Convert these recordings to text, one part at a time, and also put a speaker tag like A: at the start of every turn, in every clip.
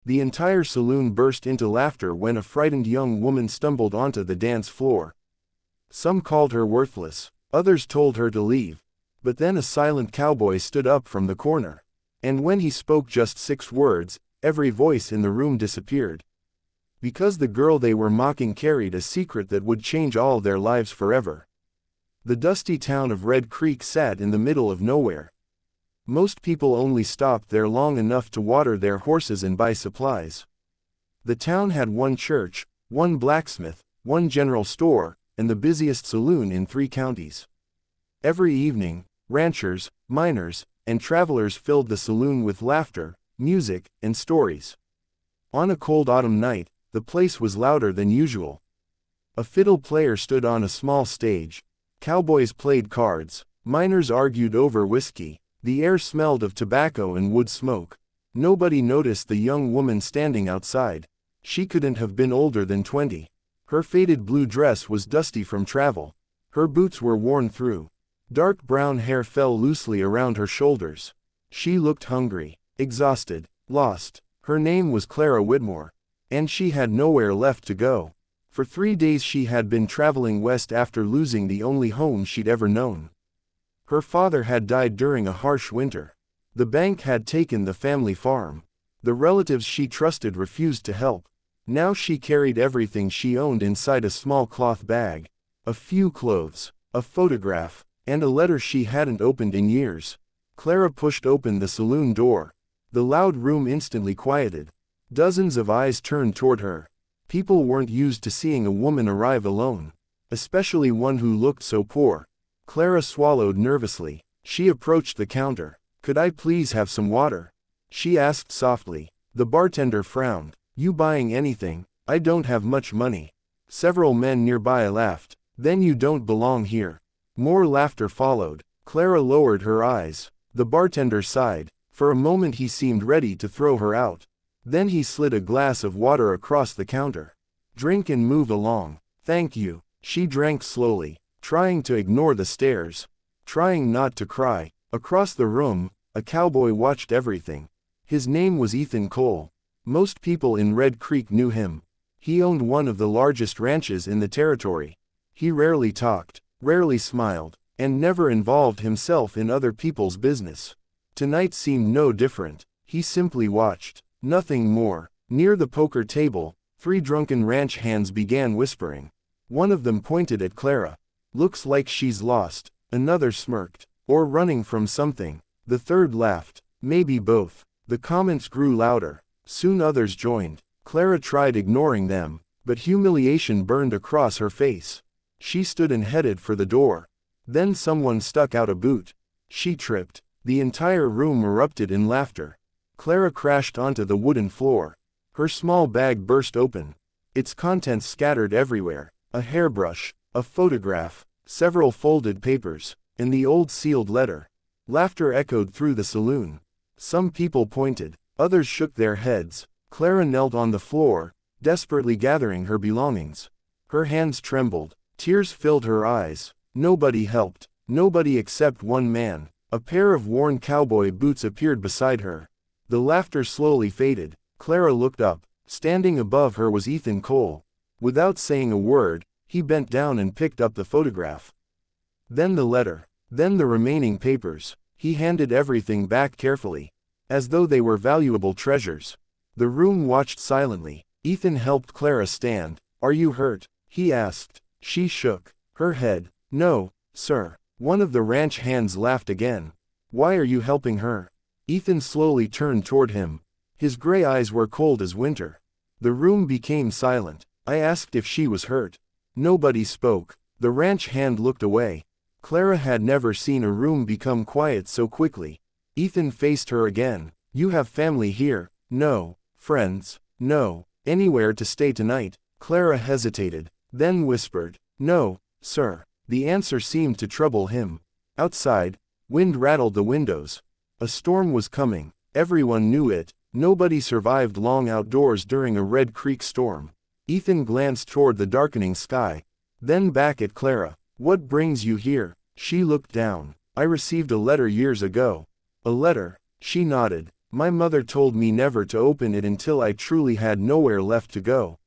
A: The entire saloon burst into laughter when a frightened young woman stumbled onto the dance floor. Some called her worthless, others told her to leave, but then a silent cowboy stood up from the corner. And when he spoke just 6 words, every voice in the room disappeared. Because the girl they were mocking carried a secret that would change all their lives forever. The dusty town of Red Creek sat in the middle of nowhere. Most people only stopped there long enough to water their horses and buy supplies. The town had one church, one blacksmith, one general store, and the busiest saloon in 3 counties. Every evening, ranchers, miners, and travelers filled the saloon with laughter, music, and stories. On a cold autumn night, the place was louder than usual. A fiddle player stood on a small stage. Cowboys played cards. Miners argued over whiskey. The air smelled of tobacco and wood smoke. Nobody noticed the young woman standing outside. She couldn't have been older than 20. Her faded blue dress was dusty from travel. Her boots were worn through. Dark brown hair fell loosely around her shoulders. She looked hungry, exhausted, lost. Her name was Clara Whitmore. And she had nowhere left to go. For 3 days she had been traveling west after losing the only home she'd ever known. Her father had died during a harsh winter. The bank had taken the family farm. The relatives she trusted refused to help. Now she carried everything she owned inside a small cloth bag. A few clothes, a photograph, and a letter she hadn't opened in years. Clara pushed open the saloon door. The loud room instantly quieted. Dozens of eyes turned toward her. People weren't used to seeing a woman arrive alone, especially one who looked so poor. Clara swallowed nervously. She approached the counter. "Could I please have some water?" she asked softly. The bartender frowned. "You buying anything? I don't have much money." Several men nearby laughed. "Then you don't belong here." More laughter followed. Clara lowered her eyes. The bartender sighed. For a moment he seemed ready to throw her out. Then he slid a glass of water across the counter. "Drink and move along." "Thank you." She drank slowly, trying to ignore the stares, trying not to cry. Across the room, a cowboy watched everything. His name was Ethan Cole. Most people in Red Creek knew him. He owned one of the largest ranches in the territory. He rarely talked, rarely smiled, and never involved himself in other people's business. Tonight seemed no different. He simply watched. Nothing more. Near the poker table, 3 drunken ranch hands began whispering. One of them pointed at Clara. "Looks like she's lost." Another smirked. "Or running from something." The third laughed. "Maybe both." The comments grew louder. Soon others joined. Clara tried ignoring them, but humiliation burned across her face. She stood and headed for the door. Then someone stuck out a boot. She tripped. The entire room erupted in laughter. Clara crashed onto the wooden floor. Her small bag burst open. Its contents scattered everywhere. A hairbrush, a photograph, several folded papers, and the old sealed letter. Laughter echoed through the saloon. Some people pointed, others shook their heads. Clara knelt on the floor, desperately gathering her belongings. Her hands trembled. Tears filled her eyes. Nobody helped. Nobody except one man. A pair of worn cowboy boots appeared beside her. The laughter slowly faded. Clara looked up. Standing above her was Ethan Cole. Without saying a word, he bent down and picked up the photograph. Then the letter. Then the remaining papers. He handed everything back carefully, as though they were valuable treasures. The room watched silently. Ethan helped Clara stand. "Are you hurt?" he asked. She shook her head. "No, sir." One of the ranch hands laughed again. "Why are you helping her?" Ethan slowly turned toward him. His gray eyes were cold as winter. The room became silent. "I asked if she was hurt." Nobody spoke. The ranch hand looked away. Clara had never seen a room become quiet so quickly. Ethan faced her again. "You have family here?" "No." "Friends?" "No." "Anywhere to stay tonight?" Clara hesitated, then whispered, "No, sir." The answer seemed to trouble him. Outside, wind rattled the windows. A storm was coming. Everyone knew it. Nobody survived long outdoors during a Red Creek storm. Ethan glanced toward the darkening sky, then back at Clara. "What brings you here?" She looked down. "I received a letter years ago." "A letter?" She nodded. My mother told me never to open it until I truly had nowhere left to go.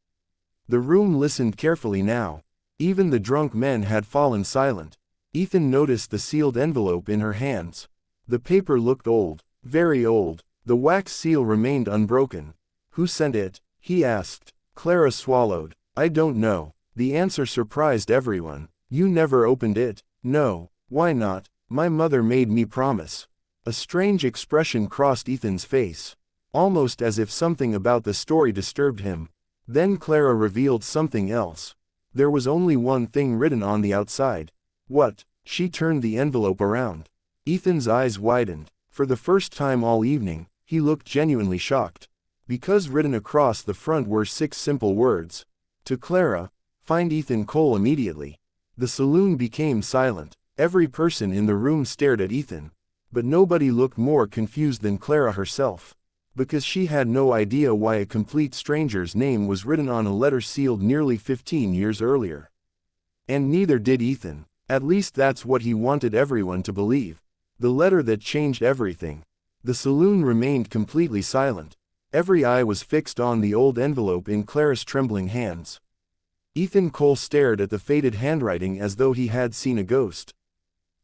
A: The room listened carefully now. Even the drunk men had fallen silent. Ethan noticed the sealed envelope in her hands. The paper looked old, very old. The wax seal remained unbroken. "Who sent it?" he asked. Clara swallowed. "I don't know." The answer surprised everyone. "You never opened it?" "No." "Why not?" "My mother made me promise." A strange expression crossed Ethan's face, almost as if something about the story disturbed him. Then Clara revealed something else. There was only one thing written on the outside. What? She turned the envelope around. Ethan's eyes widened. For the first time all evening, he looked genuinely shocked. Because written across the front were 6 simple words. To Clara, find Ethan Cole immediately. The saloon became silent. Every person in the room stared at Ethan. But nobody looked more confused than Clara herself. Because she had no idea why a complete stranger's name was written on a letter sealed nearly 15 years earlier. And neither did Ethan. At least that's what he wanted everyone to believe. The letter that changed everything. The saloon remained completely silent. Every eye was fixed on the old envelope in Clara's trembling hands. Ethan Cole stared at the faded handwriting as though he had seen a ghost.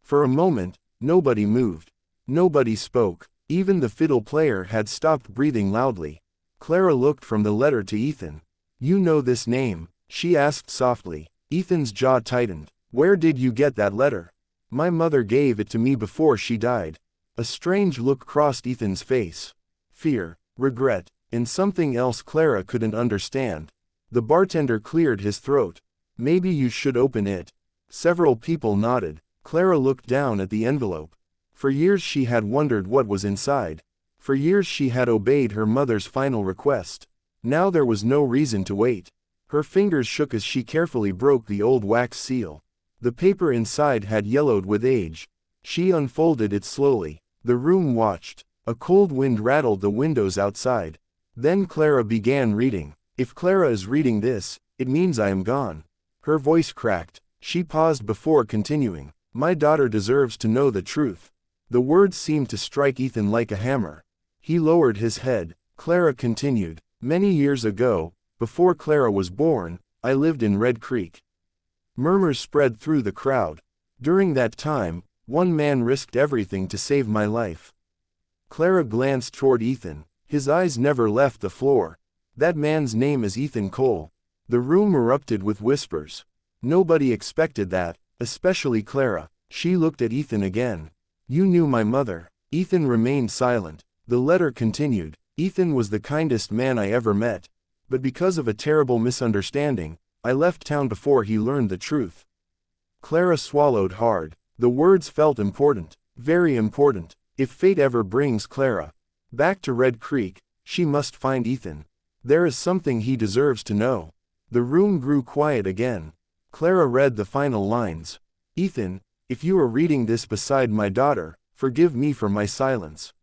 A: For a moment, nobody moved. Nobody spoke. Even the fiddle player had stopped breathing loudly. Clara looked from the letter to Ethan. "You know this name?" she asked softly. Ethan's jaw tightened. "Where did you get that letter?" "My mother gave it to me before she died." A strange look crossed Ethan's face. Fear, regret, and something else Clara couldn't understand. The bartender cleared his throat. "Maybe you should open it." Several people nodded. Clara looked down at the envelope. For years she had wondered what was inside. For years she had obeyed her mother's final request. Now there was no reason to wait. Her fingers shook as she carefully broke the old wax seal. The paper inside had yellowed with age. She unfolded it slowly. The room watched. A cold wind rattled the windows outside. Then Clara began reading. "If Clara is reading this, it means I am gone." Her voice cracked. She paused before continuing. "My daughter deserves to know the truth." The words seemed to strike Ethan like a hammer. He lowered his head. Clara continued. "Many years ago, before Clara was born, I lived in Red Creek." Murmurs spread through the crowd. "During that time, one man risked everything to save my life." Clara glanced toward Ethan. His eyes never left the floor. "That man's name is Ethan Cole." The room erupted with whispers. Nobody expected that, especially Clara. She looked at Ethan again. "You knew my mother." Ethan remained silent. The letter continued. "Ethan was the kindest man I ever met. But because of a terrible misunderstanding, I left town before he learned the truth." Clara swallowed hard. The words felt important. Very important. If fate ever brings Clara back to Red Creek, she must find Ethan. There is something he deserves to know. The room grew quiet again. Clara read the final lines. "Ethan, if you are reading this beside my daughter, forgive me for my silence.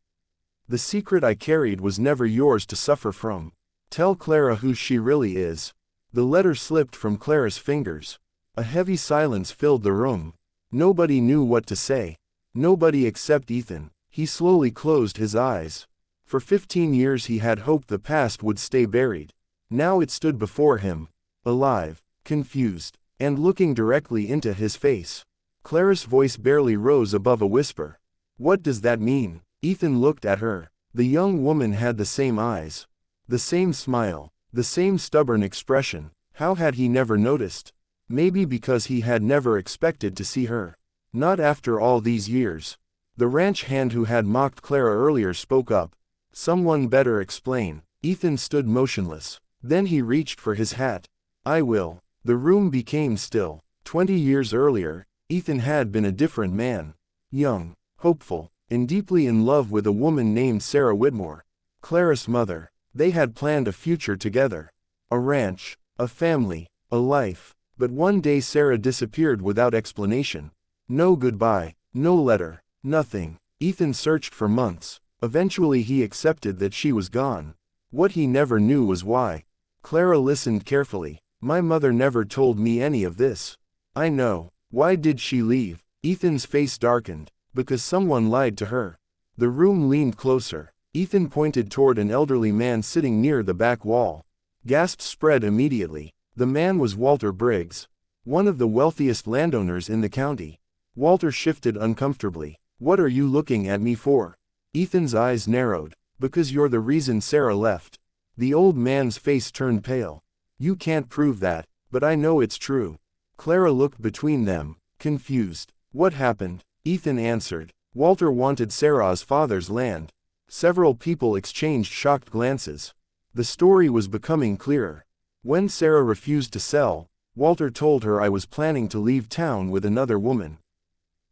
A: The secret I carried was never yours to suffer from. Tell Clara who she really is." The letter slipped from Clara's fingers. A heavy silence filled the room. Nobody knew what to say. Nobody except Ethan. He slowly closed his eyes. For 15 years he had hoped the past would stay buried. Now it stood before him, alive, confused, and looking directly into his face. Clara's voice barely rose above a whisper. "What does that mean?" Ethan looked at her. The young woman had the same eyes, the same smile, the same stubborn expression. How had he never noticed? Maybe because he had never expected to see her. Not after all these years. The ranch hand who had mocked Clara earlier spoke up. "Someone better explain." Ethan stood motionless. Then he reached for his hat. "I will." The room became still. 20 years earlier, Ethan had been a different man. Young, hopeful, and deeply in love with a woman named Sarah Whitmore. Clara's mother. They had planned a future together. A ranch, a family, a life. But one day Sarah disappeared without explanation. No goodbye, no letter, nothing. Ethan searched for months. Eventually he accepted that she was gone. What he never knew was why. Clara listened carefully. "My mother never told me any of this." "I know." "Why did she leave?" Ethan's face darkened. "Because someone lied to her." The room leaned closer. Ethan pointed toward an elderly man sitting near the back wall. Gasps spread immediately. The man was Walter Briggs, one of the wealthiest landowners in the county. Walter shifted uncomfortably. "What are you looking at me for?" Ethan's eyes narrowed. "Because you're the reason Sarah left." The old man's face turned pale. "You can't prove that, but I know it's true." Clara looked between them, confused. "What happened?" Ethan answered. "Walter wanted Sarah's father's land." Several people exchanged shocked glances. The story was becoming clearer. When Sarah refused to sell, Walter told her I was planning to leave town with another woman.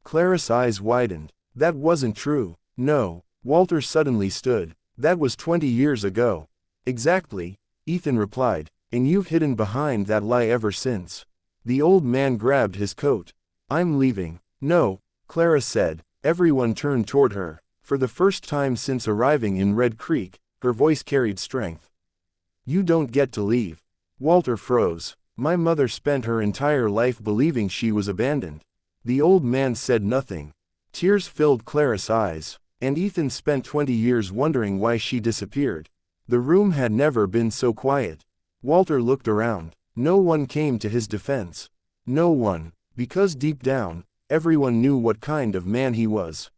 A: Clara's eyes widened. "That wasn't true." "No." Walter suddenly stood. "That was 20 years ago." "Exactly," Ethan replied, "and you've hidden behind that lie ever since." The old man grabbed his coat. "I'm leaving." "No," Clara said. Everyone turned toward her. For the first time since arriving in Red Creek, her voice carried strength. "You don't get to leave." Walter froze. "My mother spent her entire life believing she was abandoned." The old man said nothing. Tears filled Clara's eyes. "And Ethan spent 20 years wondering why she disappeared." The room had never been so quiet. Walter looked around. No one came to his defense. No one, because deep down, everyone knew what kind of man he was.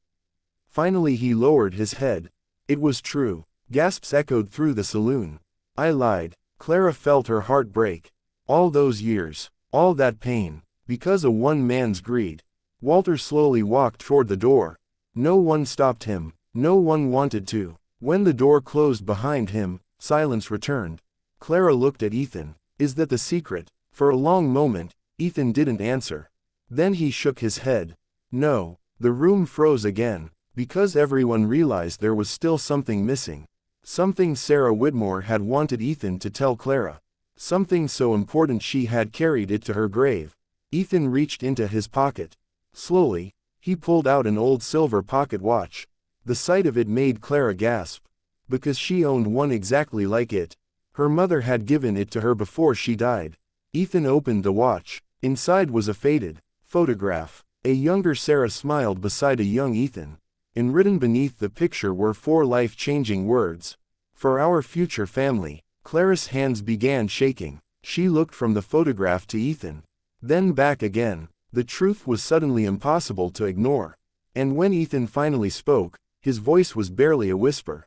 A: Finally he lowered his head. "It was true." Gasps echoed through the saloon. "I lied." Clara felt her heart break. All those years, all that pain, because of one man's greed. Walter slowly walked toward the door. No one stopped him. No one wanted to. When the door closed behind him, silence returned. Clara looked at Ethan. "Is that the secret?" For a long moment, Ethan didn't answer. Then he shook his head. "No." The room froze again, because everyone realized there was still something missing. Something Sarah Whitmore had wanted Ethan to tell Clara. Something so important she had carried it to her grave. Ethan reached into his pocket. Slowly, he pulled out an old silver pocket watch. The sight of it made Clara gasp. Because she owned one exactly like it. Her mother had given it to her before she died. Ethan opened the watch. Inside was a faded photograph. A younger Sarah smiled beside a young Ethan. And written beneath the picture were 4 life-changing words. "For our future family." Clara's hands began shaking. She looked from the photograph to Ethan. Then back again. The truth was suddenly impossible to ignore. And when Ethan finally spoke, his voice was barely a whisper.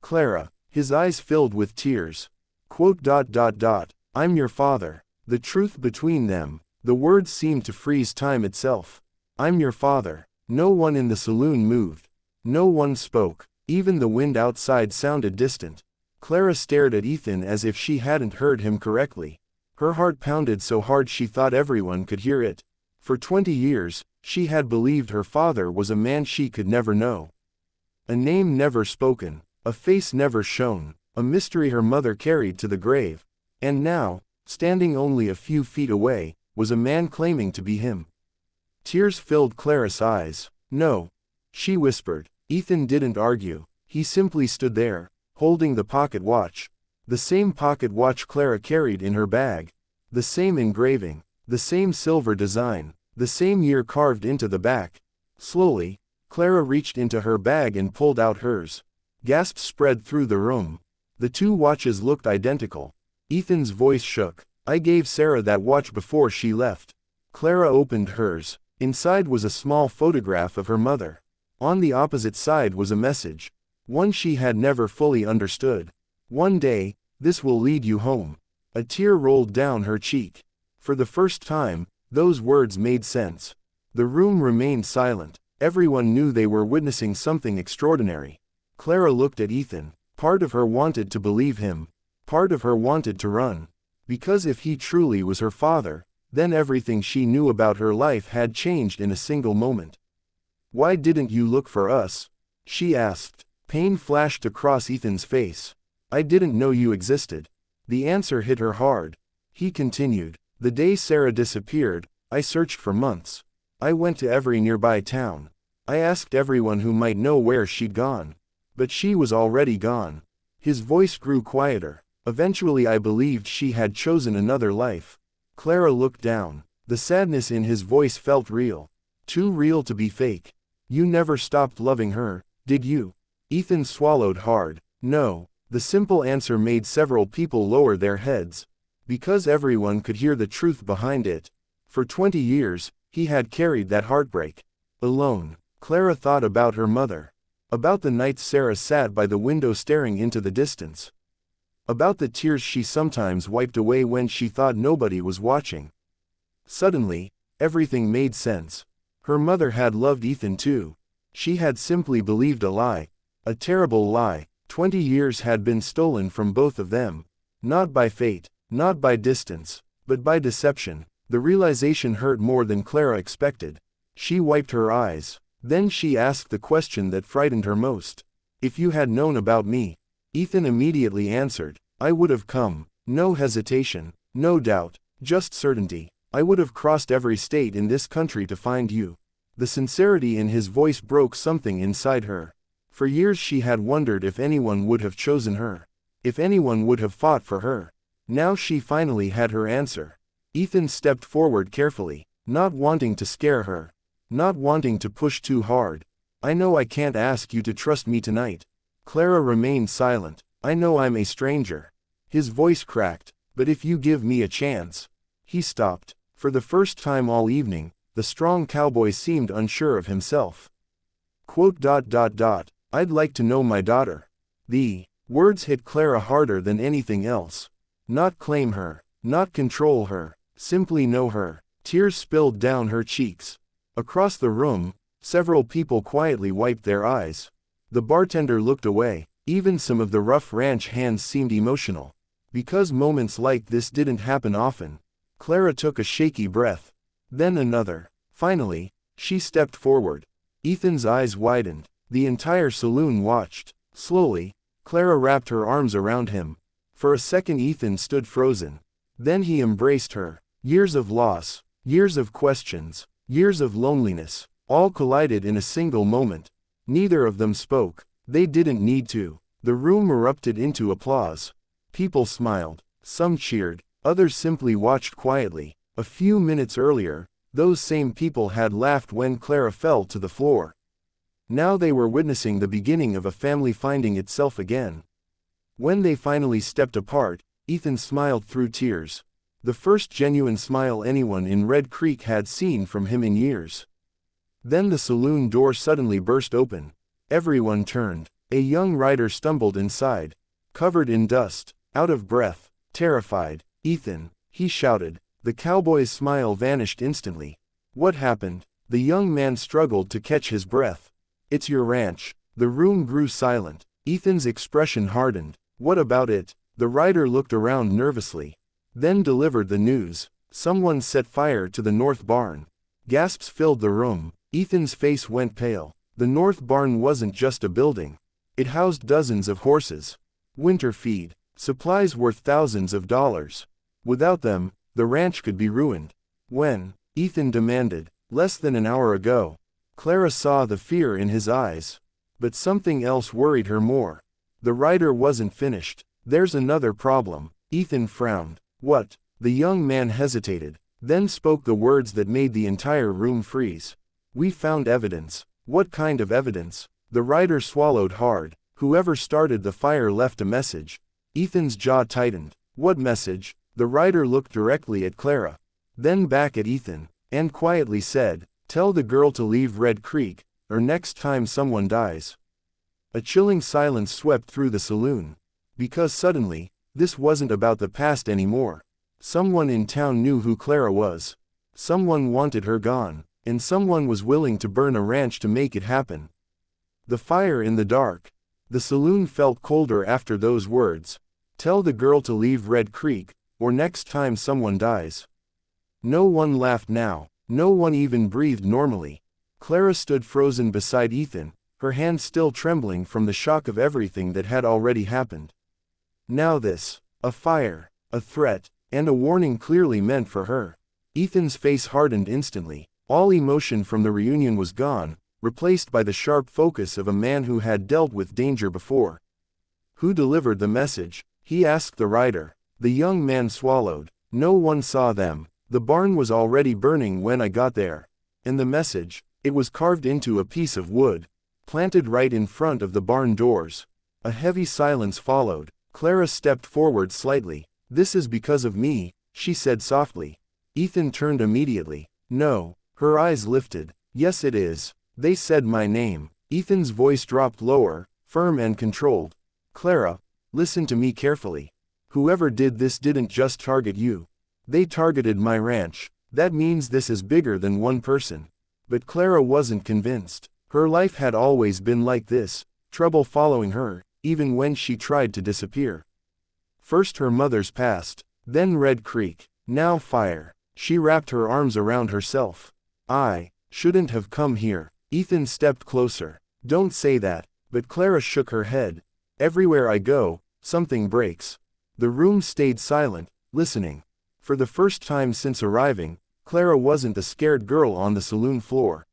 A: "Clara." His eyes filled with tears. "I'm your father." The truth between them. The words seemed to freeze time itself. "I'm your father." No one in the saloon moved. No one spoke. Even the wind outside sounded distant. Clara stared at Ethan as if she hadn't heard him correctly. Her heart pounded so hard she thought everyone could hear it. For 20 years, she had believed her father was a man she could never know. A name never spoken, a face never shown, a mystery her mother carried to the grave. And now, standing only a few feet away, was a man claiming to be him. Tears filled Clara's eyes. "No," she whispered. Ethan didn't argue. He simply stood there, holding the pocket watch. The same pocket watch Clara carried in her bag. The same engraving. The same silver design. The same year carved into the back. Slowly, Clara reached into her bag and pulled out hers. Gasps spread through the room. The 2 watches looked identical. Ethan's voice shook. "I gave Sarah that watch before she left." Clara opened hers. Inside was a small photograph of her mother. On the opposite side was a message. One she had never fully understood. "One day, this will lead you home." A tear rolled down her cheek. For the first time, those words made sense. The room remained silent. Everyone knew they were witnessing something extraordinary. Clara looked at Ethan. Part of her wanted to believe him. Part of her wanted to run. Because if he truly was her father, then everything she knew about her life had changed in a single moment. "Why didn't you look for us?" she asked. Pain flashed across Ethan's face. "I didn't know you existed." The answer hit her hard. He continued. "The day Sarah disappeared, I searched for months. I went to every nearby town. I asked everyone who might know where she'd gone. But she was already gone." His voice grew quieter. "Eventually I believed she had chosen another life." Clara looked down. The sadness in his voice felt real. Too real to be fake. "You never stopped loving her, did you?" Ethan swallowed hard. No. The simple answer made several people lower their heads, because everyone could hear the truth behind it. For 20 years, he had carried that heartbreak. Alone, Clara thought about her mother. About the nights Sarah sat by the window staring into the distance. About the tears she sometimes wiped away when she thought nobody was watching. Suddenly, everything made sense. Her mother had loved Ethan too. She had simply believed a lie. A terrible lie. 20 years had been stolen from both of them. Not by fate, not by distance, but by deception. The realization hurt more than Clara expected. She wiped her eyes. Then she asked the question that frightened her most. If you had known about me? Ethan immediately answered, I would have come. No hesitation, no doubt, just certainty. I would have crossed every state in this country to find you. The sincerity in his voice broke something inside her. For years she had wondered if anyone would have chosen her. If anyone would have fought for her. Now she finally had her answer. Ethan stepped forward carefully, not wanting to scare her. Not wanting to push too hard. I know I can't ask you to trust me tonight. Clara remained silent. I know I'm a stranger. His voice cracked. But if you give me a chance. He stopped. For the first time all evening, the strong cowboy seemed unsure of himself. I'd like to know my daughter. The words hit Clara harder than anything else. Not claim her, not control her, simply know her. Tears spilled down her cheeks. Across the room, several people quietly wiped their eyes. The bartender looked away. Even some of the rough ranch hands seemed emotional. Because moments like this didn't happen often. Clara took a shaky breath. Then another. Finally, she stepped forward. Ethan's eyes widened. The entire saloon watched. Slowly, Clara wrapped her arms around him. For a second Ethan stood frozen. Then he embraced her. Years of loss, years of questions, years of loneliness, all collided in a single moment. Neither of them spoke. They didn't need to. The room erupted into applause. People smiled. Some cheered. Others simply watched quietly. A few minutes earlier, those same people had laughed when Clara fell to the floor. Now they were witnessing the beginning of a family finding itself again. When they finally stepped apart, Ethan smiled through tears. The first genuine smile anyone in Red Creek had seen from him in years. Then the saloon door suddenly burst open. Everyone turned. A young rider stumbled inside. Covered in dust, out of breath, terrified. Ethan, he shouted. The cowboy's smile vanished instantly. What happened? The young man struggled to catch his breath. It's your ranch. The room grew silent. Ethan's expression hardened. What about it? The rider looked around nervously. Then delivered the news. Someone set fire to the north barn. Gasps filled the room. Ethan's face went pale. The north barn wasn't just a building. It housed dozens of horses. Winter feed. Supplies worth thousands of dollars. Without them, the ranch could be ruined. When? Ethan demanded. Less than an hour ago. Clara saw the fear in his eyes. But something else worried her more. The rider wasn't finished. There's another problem. Ethan frowned. What? The young man hesitated, then spoke the words that made the entire room freeze. We found evidence. What kind of evidence? The rider swallowed hard. Whoever started the fire left a message. Ethan's jaw tightened. What message? The rider looked directly at Clara. Then back at Ethan, and quietly said, Tell the girl to leave Red Creek, or next time someone dies. A chilling silence swept through the saloon. Because suddenly, this wasn't about the past anymore. Someone in town knew who Clara was. Someone wanted her gone, and someone was willing to burn a ranch to make it happen. The fire in the dark. The saloon felt colder after those words. Tell the girl to leave Red Creek, or next time someone dies. No one laughed now. No one even breathed normally. Clara stood frozen beside Ethan, her hands still trembling from the shock of everything that had already happened. Now this. A fire, a threat, and a warning clearly meant for her. Ethan's face hardened instantly. All emotion from the reunion was gone, replaced by the sharp focus of a man who had dealt with danger before. Who delivered the message? He asked the rider. The young man swallowed. No one saw them. The barn was already burning when I got there. And the message, it was carved into a piece of wood. planted right in front of the barn doors. A heavy silence followed. Clara stepped forward slightly. "This is because of me," she said softly. Ethan turned immediately. "No." Her eyes lifted. "Yes it is. They said my name." Ethan's voice dropped lower, firm and controlled. "Clara, listen to me carefully. Whoever did this didn't just target you. They targeted my ranch. That means this is bigger than one person." But Clara wasn't convinced. Her life had always been like this, trouble following her, even when she tried to disappear. First her mother's past, then Red Creek, now fire. She wrapped her arms around herself. "I shouldn't have come here." Ethan stepped closer. "Don't say that." But Clara shook her head. "Everywhere I go, something breaks." The room stayed silent, listening. For the first time since arriving, Clara wasn't the scared girl on the saloon floor.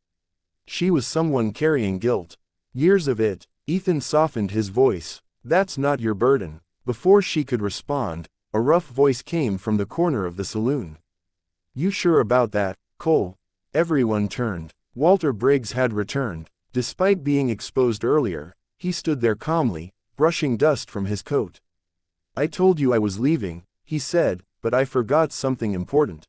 A: She was someone carrying guilt. Years of it. Ethan softened his voice. "That's not your burden." Before she could respond, a rough voice came from the corner of the saloon. "You sure about that, Cole?" Everyone turned. Walter Briggs had returned. Despite being exposed earlier, he stood there calmly, brushing dust from his coat. "I told you I was leaving," he said, "but I forgot something important."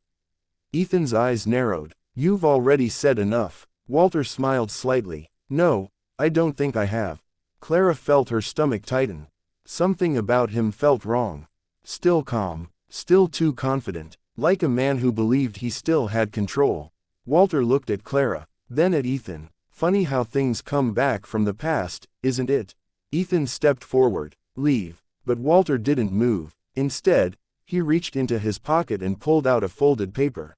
A: Ethan's eyes narrowed. "You've already said enough." Walter smiled slightly. "No, I don't think I have." Clara felt her stomach tighten. Something about him felt wrong. Still calm, still too confident, like a man who believed he still had control. Walter looked at Clara, then at Ethan. "Funny how things come back from the past, isn't it?" Ethan stepped forward. "Leave." But Walter didn't move. Instead, he reached into his pocket and pulled out a folded paper.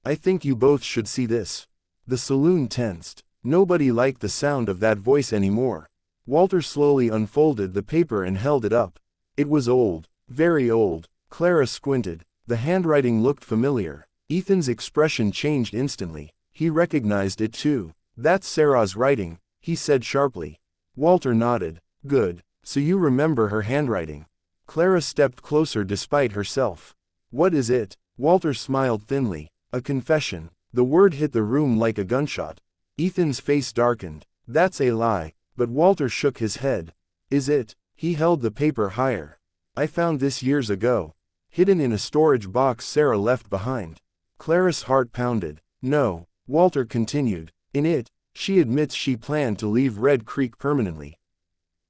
A: "I think you both should see this." The saloon tensed. Nobody liked the sound of that voice anymore. Walter slowly unfolded the paper and held it up. It was old, very old. Clara squinted. The handwriting looked familiar. Ethan's expression changed instantly. He recognized it too. "That's Sarah's writing," he said sharply. Walter nodded. "Good. So you remember her handwriting." Clara stepped closer despite herself. "What is it?" Walter smiled thinly. "A confession." The word hit the room like a gunshot. Ethan's face darkened. "That's a lie." But Walter shook his head. "Is it?" He held the paper higher. "I found this years ago. Hidden in a storage box Sarah left behind." Clara's heart pounded. "No," Walter continued. "In it, she admits she planned to leave Red Creek permanently."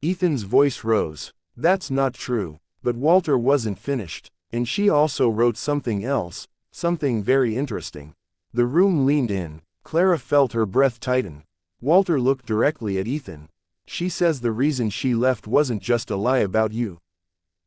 A: Ethan's voice rose. "That's not true." But Walter wasn't finished. "And she also wrote something else, something very interesting." The room leaned in. Clara felt her breath tighten. Walter looked directly at Ethan. "She says the reason she left wasn't just a lie about you."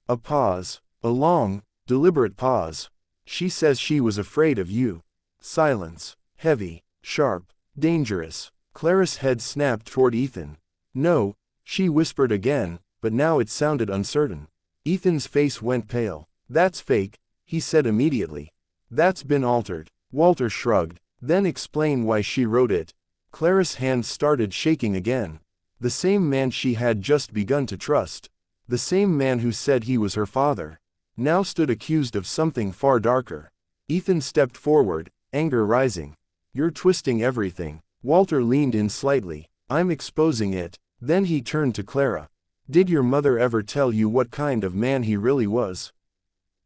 A: A pause. A long, deliberate pause. "She says she was afraid of you." Silence. Heavy, sharp, dangerous. Clara's head snapped toward Ethan. "No," she whispered again, but now it sounded uncertain. Ethan's face went pale. "That's fake," he said immediately. "That's been altered." Walter shrugged. "Then explain why she wrote it." Clara's hands started shaking again. The same man she had just begun to trust, the same man who said he was her father, now stood accused of something far darker. Ethan stepped forward, anger rising. "You're twisting everything." Walter leaned in slightly. "I'm exposing it." Then he turned to Clara. "Did your mother ever tell you what kind of man he really was?"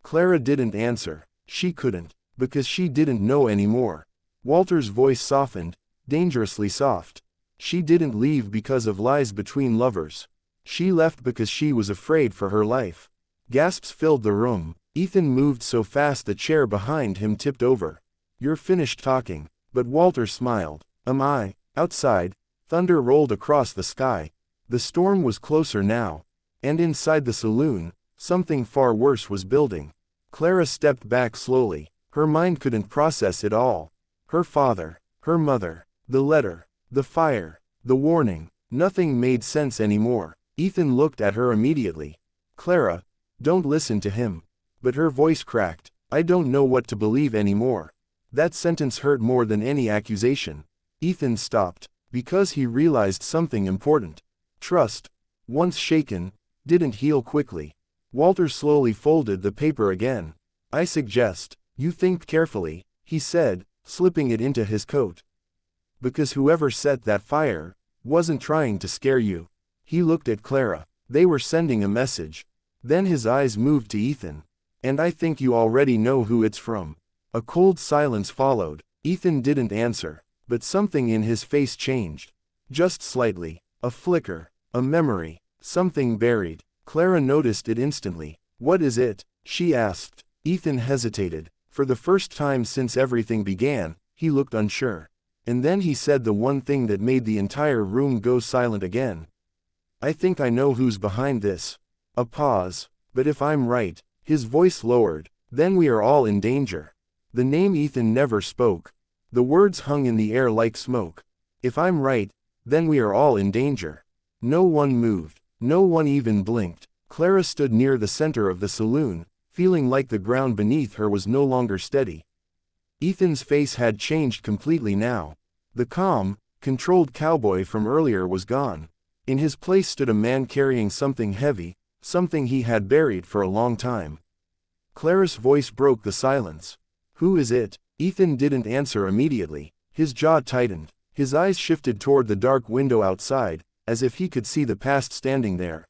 A: Clara didn't answer. She couldn't, because she didn't know anymore. Walter's voice softened, dangerously soft. "She didn't leave because of lies between lovers. She left because she was afraid for her life." Gasps filled the room. Ethan moved so fast the chair behind him tipped over. "You're finished talking." But Walter smiled. "Am I?" Outside, thunder rolled across the sky. The storm was closer now. And inside the saloon, something far worse was building. Clara stepped back slowly. Her mind couldn't process it all. Her father, her mother, the letter, the fire, the warning. Nothing made sense anymore. Ethan looked at her immediately. "Clara, don't listen to him." But her voice cracked. "I don't know what to believe anymore." That sentence hurt more than any accusation. Ethan stopped, because he realized something important. Trust, once shaken, didn't heal quickly. Walter slowly folded the paper again. "I suggest you think carefully," he said, slipping it into his coat. "Because whoever set that fire Wasn't trying to scare you. He looked at Clara. They were sending a message. Then his eyes moved to Ethan. And I think you already know who it's from. A cold silence followed. Ethan didn't answer, but something in his face changed. Just slightly. A flicker. A memory. Something buried. Clara noticed it instantly. What is it? She asked. Ethan hesitated. For the first time since everything began, he looked unsure. And then he said the one thing that made the entire room go silent again. I think I know who's behind this. A pause. But if I'm right, his voice lowered, then we are all in danger. The name Ethan never spoke. The words hung in the air like smoke. If I'm right, then we are all in danger. No one moved. No one even blinked. Clara stood near the center of the saloon, feeling like the ground beneath her was no longer steady. Ethan's face had changed completely now. The calm, controlled cowboy from earlier was gone. In his place stood a man carrying something heavy, something he had buried for a long time. Clara's voice broke the silence. Who is it? Ethan didn't answer immediately. His jaw tightened. His eyes shifted toward the dark window outside, as if he could see the past standing there.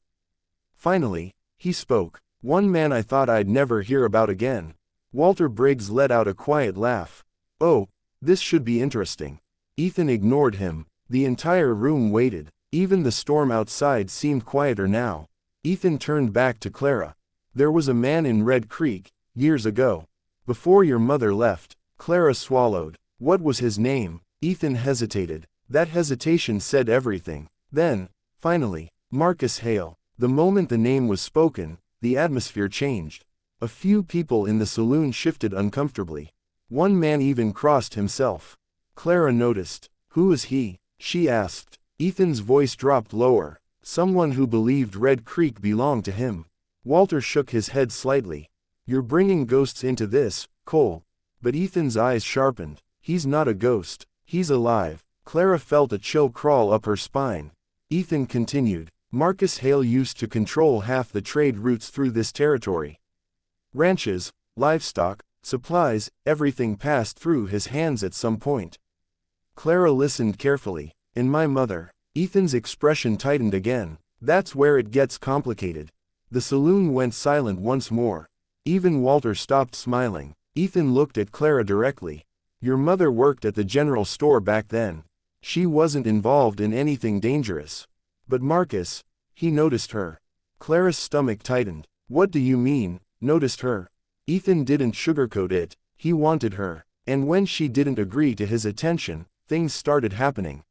A: Finally, he spoke. One man I thought I'd never hear about again. Walter Briggs let out a quiet laugh. Oh, this should be interesting. Ethan ignored him. The entire room waited. Even the storm outside seemed quieter now. Ethan turned back to Clara. There was a man in Red Creek, years ago. Before your mother left. Clara swallowed. What was his name? Ethan hesitated. That hesitation said everything. Then, finally, Marcus Hale. The moment the name was spoken, the atmosphere changed. A few people in the saloon shifted uncomfortably. One man even crossed himself. Clara noticed. Who is he? She asked. Ethan's voice dropped lower. Someone who believed Red Creek belonged to him. Walter shook his head slightly. You're bringing ghosts into this, Cole. But Ethan's eyes sharpened. He's not a ghost. He's alive. Clara felt a chill crawl up her spine. Ethan continued. Marcus Hale used to control half the trade routes through this territory. Ranches, livestock, supplies, everything passed through his hands at some point. Clara listened carefully. And my mother. Ethan's expression tightened again. That's where it gets complicated. The saloon went silent once more. Even Walter stopped smiling. Ethan looked at Clara directly. Your mother worked at the general store back then. She wasn't involved in anything dangerous. But Marcus, he noticed her. Clara's stomach tightened. What do you mean, noticed her? Ethan didn't sugarcoat it. He wanted her. And when she didn't agree to his attention, things started happening.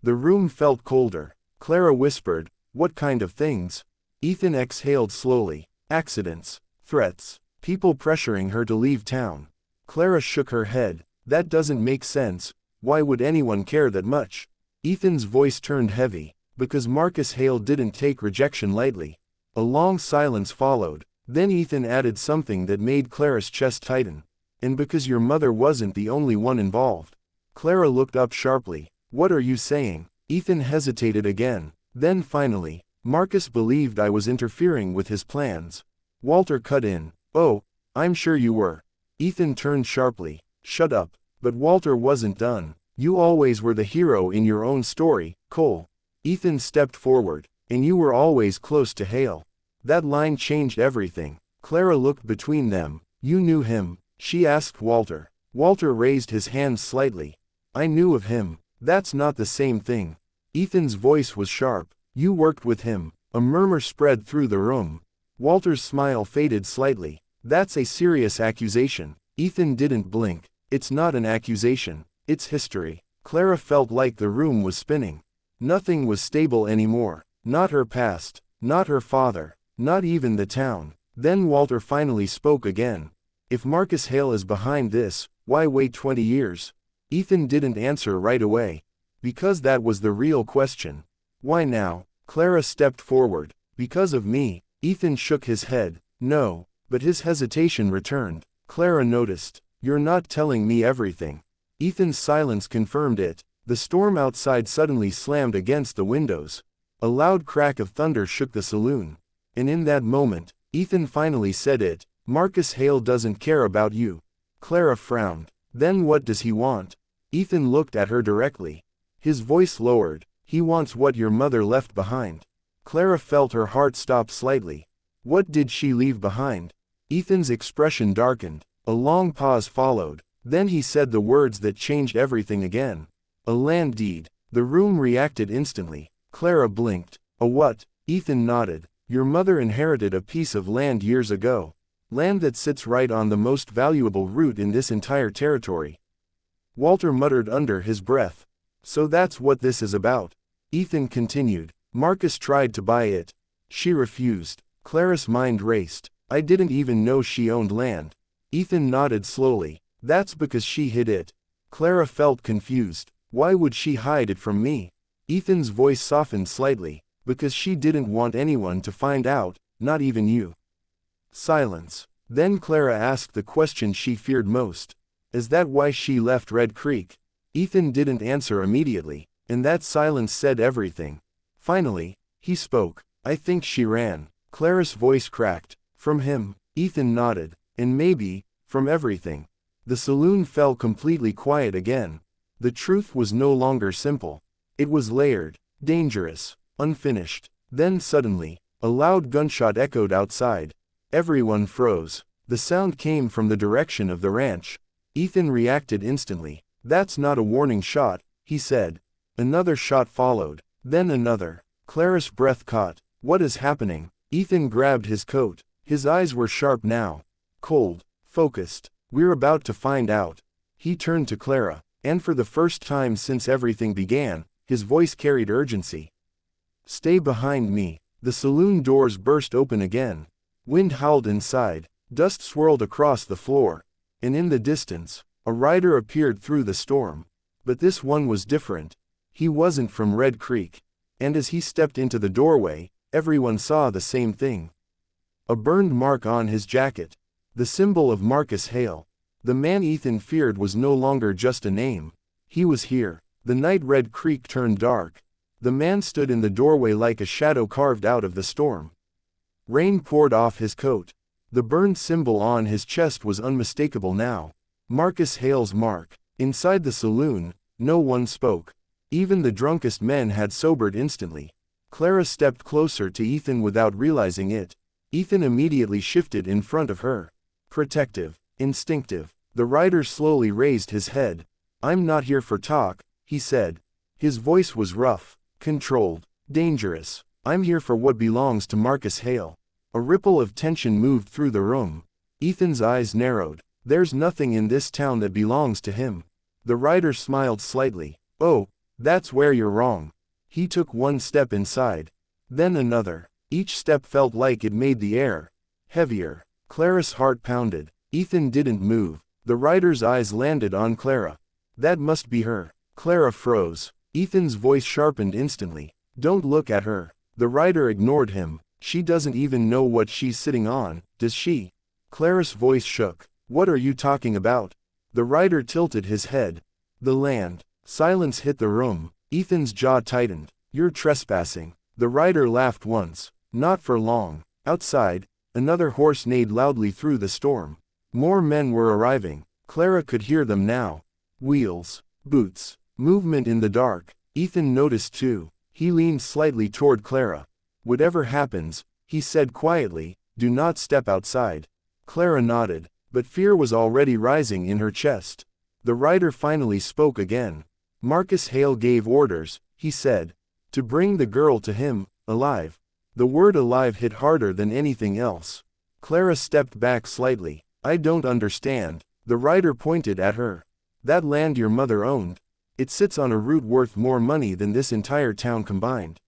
A: The room felt colder. Clara whispered, what kind of things? Ethan exhaled slowly. Accidents. Threats. People pressuring her to leave town. Clara shook her head. That doesn't make sense. Why would anyone care that much? Ethan's voice turned heavy. Because Marcus Hale didn't take rejection lightly. A long silence followed. Then Ethan added something that made Clara's chest tighten. And because your mother wasn't the only one involved. Clara looked up sharply. What are you saying? Ethan hesitated again. Then finally, Marcus believed I was interfering with his plans. Walter cut in. Oh, I'm sure you were. Ethan turned sharply. Shut up. But Walter wasn't done. You always were the hero in your own story, Cole. Ethan stepped forward. And you were always close to Hale. That line changed everything. Clara looked between them. You knew him? She asked Walter. Walter raised his hand slightly. I knew of him. That's not the same thing. Ethan's voice was sharp. You worked with him. A murmur spread through the room. Walter's smile faded slightly. That's a serious accusation. Ethan didn't blink. It's not an accusation. It's history. Clara felt like the room was spinning. Nothing was stable anymore. Not her past. Not her father. Not even the town. Then Walter finally spoke again. If Marcus Hale is behind this, why wait 20 years? Ethan didn't answer right away. Because that was the real question. Why now? Clara stepped forward. Because of me. Ethan shook his head. No. But his hesitation returned. Clara noticed. You're not telling me everything. Ethan's silence confirmed it. The storm outside suddenly slammed against the windows. A loud crack of thunder shook the saloon. And in that moment, Ethan finally said it. Marcus Hale doesn't care about you. Clara frowned. Then what does he want? Ethan looked at her directly. His voice lowered. He wants what your mother left behind. Clara felt her heart stop slightly. What did she leave behind? Ethan's expression darkened. A long pause followed. Then he said the words that changed everything again. A land deed. The room reacted instantly. Clara blinked. A what? Ethan nodded. Your mother inherited a piece of land years ago. Land that sits right on the most valuable route in this entire territory. Walter muttered under his breath. So that's what this is about. Ethan continued. Marcus tried to buy it. She refused. Clara's mind raced. I didn't even know she owned land. Ethan nodded slowly. That's because she hid it. Clara felt confused. Why would she hide it from me? Ethan's voice softened slightly. Because she didn't want anyone to find out, not even you. Silence. Then Clara asked the question she feared most. Is that why she left Red Creek? Ethan didn't answer immediately, and that silence said everything. Finally, he spoke. I think she ran. Clara's voice cracked. From him. Ethan nodded. And maybe, from everything. The saloon fell completely quiet again. The truth was no longer simple. It was layered, dangerous, unfinished. Then suddenly, a loud gunshot echoed outside. Everyone froze. The sound came from the direction of the ranch. Ethan reacted instantly. That's not a warning shot, he said. Another shot followed. Then another. Clara's breath caught. What is happening? Ethan grabbed his coat. His eyes were sharp now. Cold. Focused. We're about to find out. He turned to Clara, and for the first time since everything began, his voice carried urgency. Stay behind me. The saloon doors burst open again. Wind howled inside. Dust swirled across the floor. And in the distance, a rider appeared through the storm. But this one was different. He wasn't from Red Creek. And as he stepped into the doorway, everyone saw the same thing. A burned mark on his jacket. The symbol of Marcus Hale. The man Ethan feared was no longer just a name. He was here. The night Red Creek turned dark. The man stood in the doorway like a shadow carved out of the storm. Rain poured off his coat. The burned symbol on his chest was unmistakable now. Marcus Hale's mark. Inside the saloon, no one spoke. Even the drunkest men had sobered instantly. Clara stepped closer to Ethan without realizing it. Ethan immediately shifted in front of her. Protective. Instinctive. The rider slowly raised his head. I'm not here for talk, he said. His voice was rough, controlled, dangerous. I'm here for what belongs to Marcus Hale. A ripple of tension moved through the room. Ethan's eyes narrowed. There's nothing in this town that belongs to him. The rider smiled slightly. Oh, that's where you're wrong. He took one step inside. Then another. Each step felt like it made the air heavier. Clara's heart pounded. Ethan didn't move. The rider's eyes landed on Clara. That must be her. Clara froze. Ethan's voice sharpened instantly. Don't look at her. The rider ignored him. She doesn't even know what she's sitting on, does she? Clara's voice shook. What are you talking about? The rider tilted his head. The land. Silence hit the room. Ethan's jaw tightened. You're trespassing. The rider laughed once. Not for long. Outside, another horse neighed loudly through the storm. More men were arriving. Clara could hear them now. Wheels. Boots. Movement in the dark. Ethan noticed too. He leaned slightly toward Clara. Whatever happens, he said quietly, do not step outside. Clara nodded, but fear was already rising in her chest. The rider finally spoke again. Marcus Hale gave orders, he said, to bring the girl to him, alive. The word alive hit harder than anything else. Clara stepped back slightly. I don't understand. The rider pointed at her. That land your mother owned. It sits on a route worth more money than this entire town combined.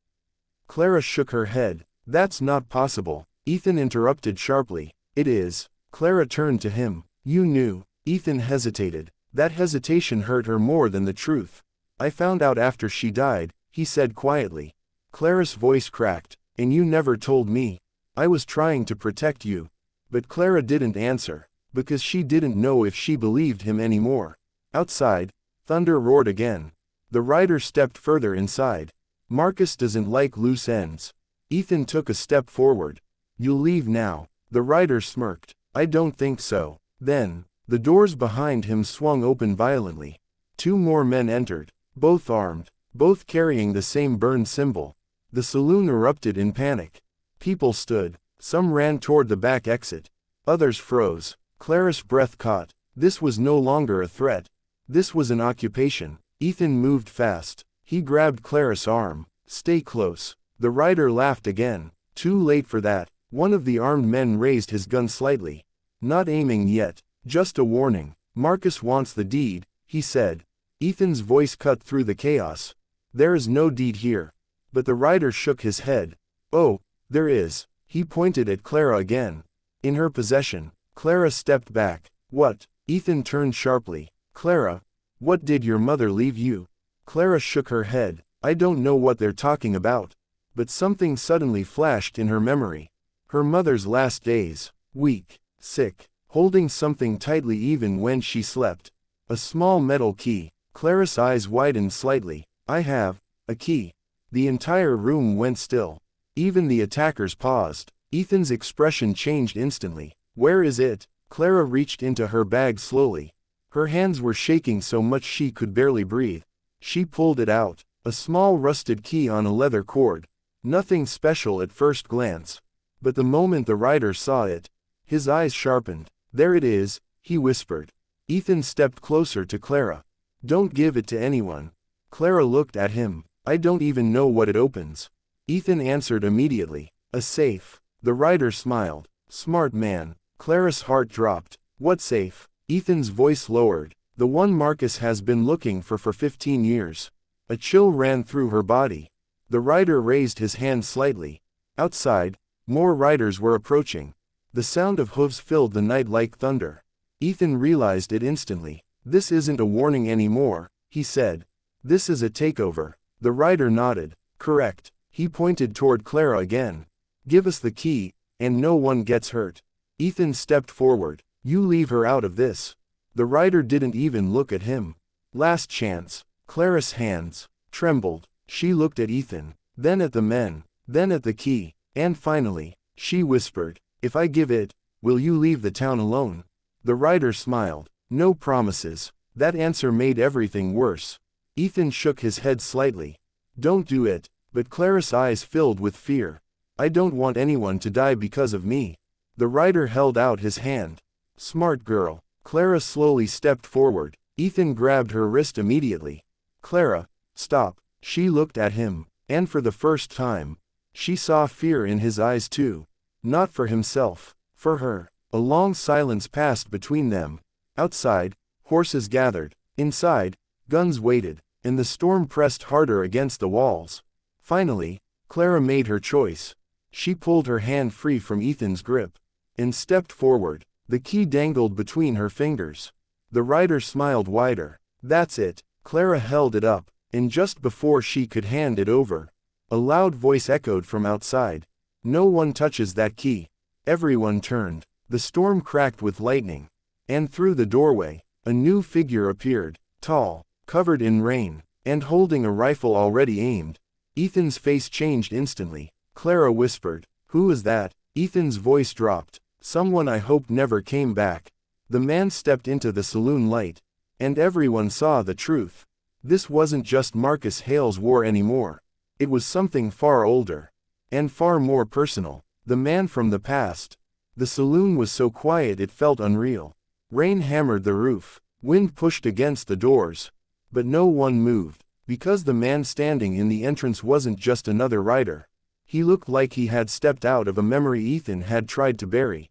A: Clara shook her head. That's not possible. Ethan interrupted sharply. It is. Clara turned to him. You knew. Ethan hesitated. That hesitation hurt her more than the truth. I found out after she died, he said quietly. Clara's voice cracked. And you never told me. I was trying to protect you. But Clara didn't answer, because she didn't know if she believed him anymore. Outside, thunder roared again. The rider stepped further inside. Marcus doesn't like loose ends. Ethan took a step forward. You'll leave now. The rider smirked. I don't think so. Then, the doors behind him swung open violently. Two more men entered, both armed. both carrying the same burned symbol. The saloon erupted in panic. People stood. Some ran toward the back exit. Others froze. Clara's breath caught. This was no longer a threat. This was an occupation. Ethan moved fast. He grabbed Clara's arm. Stay close. The rider laughed again. Too late for that. One of the armed men raised his gun slightly. Not aiming yet. Just a warning. Marcus wants the deed, he said. Ethan's voice cut through the chaos. There is no deed here. But the rider shook his head. Oh, there is. He pointed at Clara again. In her possession. Clara stepped back. What? Ethan turned sharply. Clara, what did your mother leave you? Clara shook her head. I don't know what they're talking about. But something suddenly flashed in her memory. Her mother's last days. Weak, sick, holding something tightly even when she slept. A small metal key. Clara's eyes widened slightly. I have a key. The entire room went still. Even the attackers paused. Ethan's expression changed instantly. Where is it? Clara reached into her bag slowly. Her hands were shaking so much she could barely breathe. She pulled it out. A small rusted key on a leather cord. Nothing special at first glance. But the moment the rider saw it, his eyes sharpened. There it is, he whispered. Ethan stepped closer to Clara. Don't give it to anyone. Clara looked at him. I don't even know what it opens. Ethan answered immediately. A safe. The rider smiled. Smart man. Clara's heart dropped. What safe? Ethan's voice lowered. The one Marcus has been looking for 15 years. A chill ran through her body. The rider raised his hand slightly. Outside, more riders were approaching. The sound of hooves filled the night like thunder. Ethan realized it instantly. This isn't a warning anymore, he said. This is a takeover. The rider nodded. Correct. He pointed toward Clara again. Give us the key, and no one gets hurt. Ethan stepped forward. You leave her out of this. The rider didn't even look at him. Last chance. Clara's hands trembled. She looked at Ethan, then at the men, then at the key, and finally, she whispered, if I give it, will you leave the town alone? The rider smiled. No promises. That answer made everything worse. Ethan shook his head slightly. Don't do it. But Clara's eyes filled with fear. I don't want anyone to die because of me. The rider held out his hand. Smart girl. Clara slowly stepped forward. Ethan grabbed her wrist immediately. Clara, stop. She looked at him, and for the first time, she saw fear in his eyes too. Not for himself, for her. A long silence passed between them. Outside, horses gathered. Inside, guns waited, and the storm pressed harder against the walls. Finally, Clara made her choice. She pulled her hand free from Ethan's grip and stepped forward. The key dangled between her fingers. The rider smiled wider. That's it. Clara held it up, and just before she could hand it over, a loud voice echoed from outside. No one touches that key. Everyone turned. The storm cracked with lightning. And through the doorway, a new figure appeared, tall, covered in rain, and holding a rifle already aimed. Ethan's face changed instantly. Clara whispered, "Who is that?" Ethan's voice dropped. "Someone I hoped never came back." The man stepped into the saloon light, and everyone saw the truth. This wasn't just Marcus Hale's war anymore. It was something far older, and far more personal. The man from the past. The saloon was so quiet it felt unreal. Rain hammered the roof. Wind pushed against the doors. But no one moved, because the man standing in the entrance wasn't just another rider. He looked like he had stepped out of a memory Ethan had tried to bury.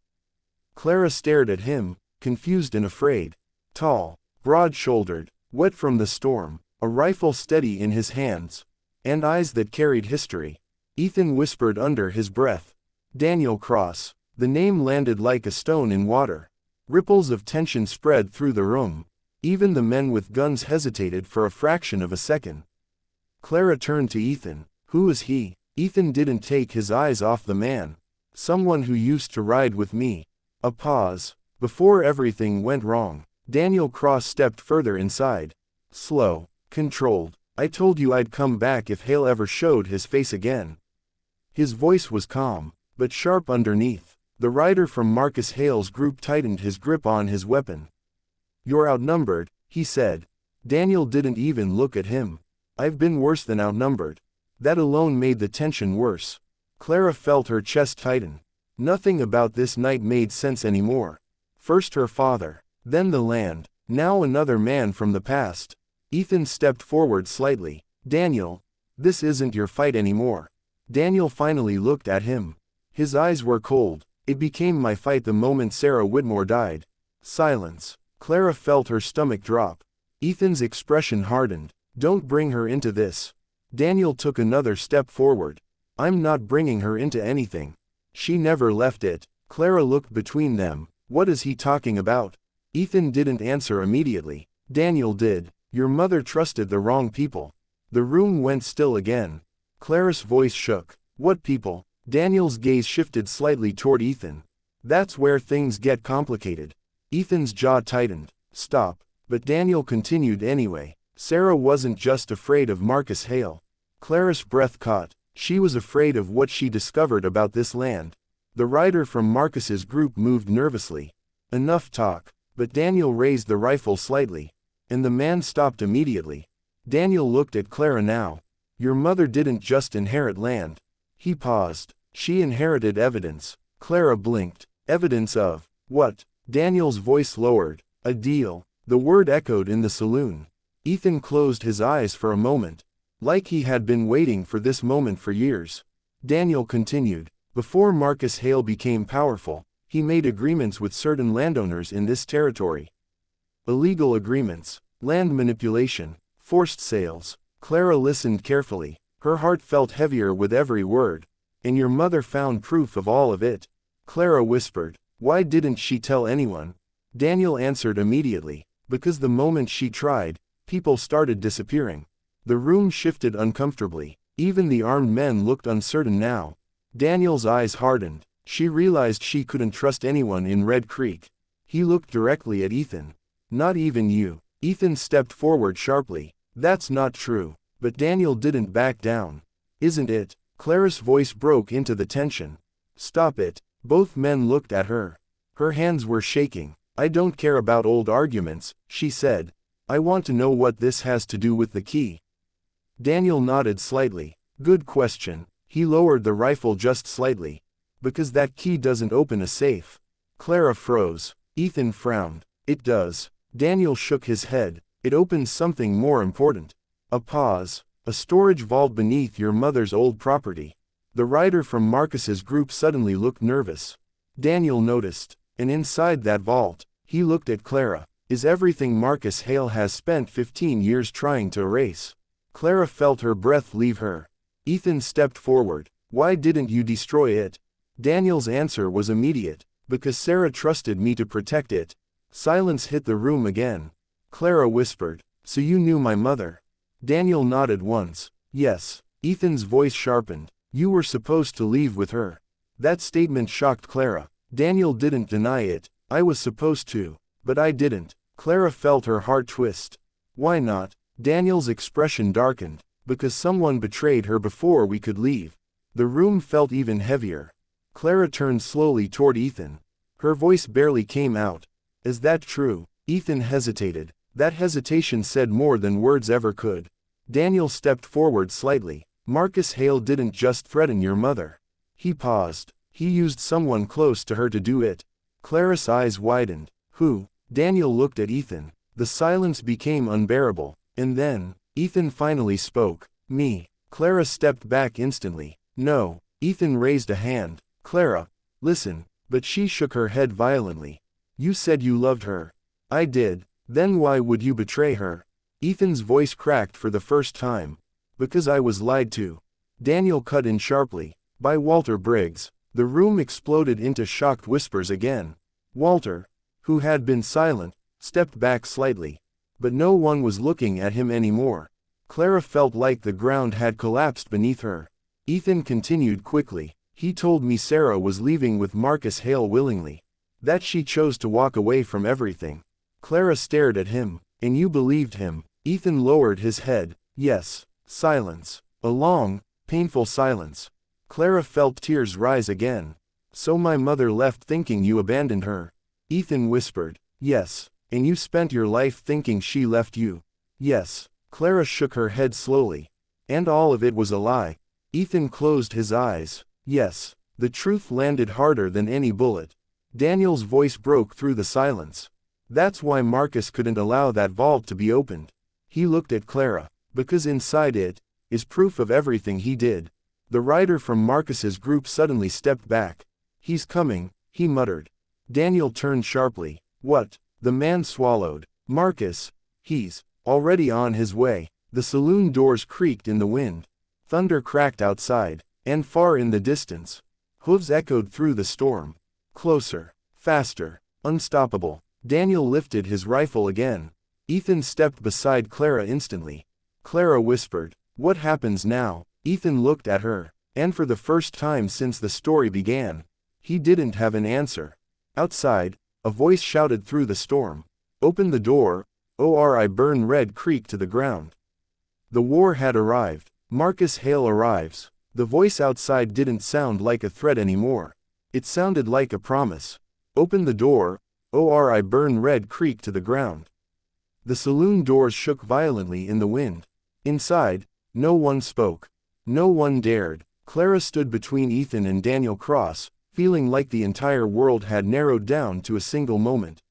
A: Clara stared at him, confused and afraid. Tall, broad-shouldered, wet from the storm, a rifle steady in his hands, and eyes that carried history. Ethan whispered under his breath, "Daniel Cross." The name landed like a stone in water. Ripples of tension spread through the room. Even the men with guns hesitated for a fraction of a second. Clara turned to Ethan. "Who is he?" Ethan didn't take his eyes off the man. "Someone who used to ride with me." A pause. Before everything went wrong, Daniel Cross stepped further inside. Slow, controlled. "I told you I'd come back if Hale ever showed his face again." His voice was calm, but sharp underneath. The rider from Marcus Hale's group tightened his grip on his weapon. "You're outnumbered," he said. Daniel didn't even look at him. I've been worse than outnumbered. That alone made the tension worse. Clara felt her chest tighten. Nothing about this night made sense anymore. First her father, then the land, now another man from the past. Ethan stepped forward slightly. Daniel, this isn't your fight anymore. Daniel finally looked at him. His eyes were cold. It became my fight the moment Sarah Whitmore died. Silence. Clara felt her stomach drop. Ethan's expression hardened. Don't bring her into this. Daniel took another step forward. I'm not bringing her into anything. She never left it. Clara looked between them. What is he talking about? Ethan didn't answer immediately. Daniel did. Your mother trusted the wrong people. The room went still again. Clara's voice shook. What people? Daniel's gaze shifted slightly toward Ethan. That's where things get complicated. Ethan's jaw tightened. Stop. But Daniel continued anyway. Sarah wasn't just afraid of Marcus Hale. Clara's breath caught. She was afraid of what she discovered about this land. The rider from Marcus's group moved nervously. Enough talk. But Daniel raised the rifle slightly. And the man stopped immediately. Daniel looked at Clara now. Your mother didn't just inherit land. He paused. She inherited evidence. Clara blinked. Evidence of what? Daniel's voice lowered. A deal. The word echoed in the saloon. Ethan closed his eyes for a moment. Like he had been waiting for this moment for years. Daniel continued. Before Marcus Hale became powerful, he made agreements with certain landowners in this territory. Illegal agreements, land manipulation, forced sales. Clara listened carefully. Her heart felt heavier with every word. And your mother found proof of all of it. Clara whispered. Why didn't she tell anyone? Daniel answered immediately. Because the moment she tried, people started disappearing. The room shifted uncomfortably. Even the armed men looked uncertain now. Daniel's eyes hardened. She realized she couldn't trust anyone in Red Creek. He looked directly at Ethan. Not even you. Ethan stepped forward sharply. That's not true. But Daniel didn't back down. Isn't it? Clara's voice broke into the tension. Stop it. Both men looked at her. Her hands were shaking. I don't care about old arguments, she said. I want to know what this has to do with the key. Daniel nodded slightly. Good question. He lowered the rifle just slightly. Because that key doesn't open a safe. Clara froze. Ethan frowned. It does. Daniel shook his head. It opens something more important. A pause. A storage vault beneath your mother's old property. The rider from Marcus's group suddenly looked nervous. Daniel noticed. And inside that vault, he looked at Clara. Is everything Marcus Hale has spent 15 years trying to erase? Clara felt her breath leave her. Ethan stepped forward. Why didn't you destroy it? Daniel's answer was immediate. Because Sarah trusted me to protect it. Silence hit the room again. Clara whispered. So you knew my mother? Daniel nodded once. Yes. Ethan's voice sharpened. You were supposed to leave with her. That statement shocked Clara. Daniel didn't deny it. I was supposed to. But I didn't. Clara felt her heart twist. Why not? Daniel's expression darkened. Because someone betrayed her before we could leave. The room felt even heavier. Clara turned slowly toward Ethan. Her voice barely came out. Is that true? Ethan hesitated. That hesitation said more than words ever could. Daniel stepped forward slightly. Marcus Hale didn't just threaten your mother. He paused. He used someone close to her to do it. Clara's eyes widened. Who? Daniel looked at Ethan. The silence became unbearable. And then, Ethan finally spoke. Me. Clara stepped back instantly. No. Ethan raised a hand. Clara. Listen. But she shook her head violently. You said you loved her. I did. Then why would you betray her? Ethan's voice cracked for the first time. Because I was lied to. Daniel cut in sharply. By Walter Briggs. The room exploded into shocked whispers again. Walter, who had been silent, stepped back slightly. But no one was looking at him anymore. Clara felt like the ground had collapsed beneath her. Ethan continued quickly. He told me Sarah was leaving with Marcus Hale willingly. That she chose to walk away from everything. Clara stared at him. And you believed him? Ethan lowered his head. Yes. Silence. A long, painful silence. Clara felt tears rise again. So my mother left thinking you abandoned her. Ethan whispered. Yes. And you spent your life thinking she left you. Yes. Clara shook her head slowly. And all of it was a lie. Ethan closed his eyes. Yes, the truth landed harder than any bullet. Daniel's voice broke through the silence. That's why Marcus couldn't allow that vault to be opened. He looked at Clara, because inside it is proof of everything he did. The rider from Marcus's group suddenly stepped back. He's coming, he muttered. Daniel turned sharply. What? The man swallowed. Marcus, he's already on his way. The saloon doors creaked in the wind. Thunder cracked outside, and far in the distance, hooves echoed through the storm. Closer, faster, unstoppable. Daniel lifted his rifle again. Ethan stepped beside Clara instantly. Clara whispered, "What happens now?" Ethan looked at her, and for the first time since the story began, he didn't have an answer. Outside, a voice shouted through the storm. "Open the door, or I burn Red Creek to the ground." The war had arrived. Marcus Hale arrives. The voice outside didn't sound like a threat anymore. It sounded like a promise. "Open the door, or I burn Red Creek to the ground." The saloon doors shook violently in the wind. Inside, no one spoke. No one dared. Clara stood between Ethan and Daniel Cross, feeling like the entire world had narrowed down to a single moment.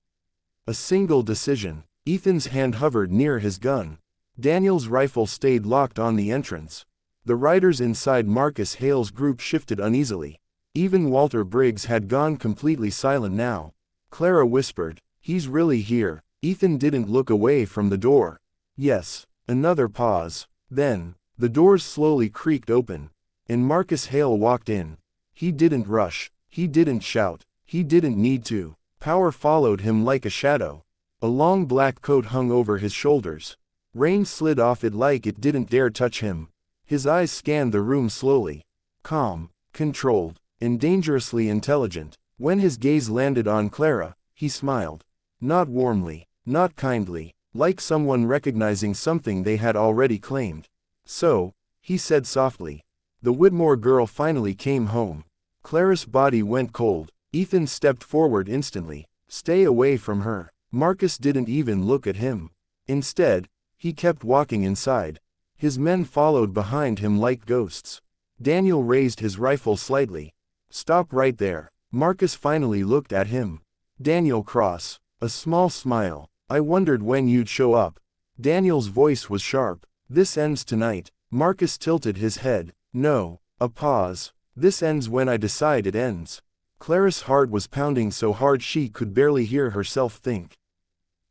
A: A single decision. Ethan's hand hovered near his gun. Daniel's rifle stayed locked on the entrance. The riders inside Marcus Hale's group shifted uneasily. Even Walter Briggs had gone completely silent now. Clara whispered, "He's really here." Ethan didn't look away from the door. Yes. Another pause. Then, the doors slowly creaked open, and Marcus Hale walked in. He didn't rush. He didn't shout. He didn't need to. Power followed him like a shadow. A long black coat hung over his shoulders. Rain slid off it like it didn't dare touch him. His eyes scanned the room slowly. Calm, controlled, and dangerously intelligent. When his gaze landed on Clara, he smiled. Not warmly, not kindly, like someone recognizing something they had already claimed. "So," he said softly, "the Whitmore girl finally came home." Clara's body went cold. Ethan stepped forward instantly. "Stay away from her." Marcus didn't even look at him. Instead, he kept walking inside. His men followed behind him like ghosts. Daniel raised his rifle slightly. "Stop right there." Marcus finally looked at him. "Daniel Cross." A small smile. "I wondered when you'd show up." Daniel's voice was sharp. "This ends tonight." Marcus tilted his head. "No." A pause. "This ends when I decide it ends." Clara's heart was pounding so hard she could barely hear herself think.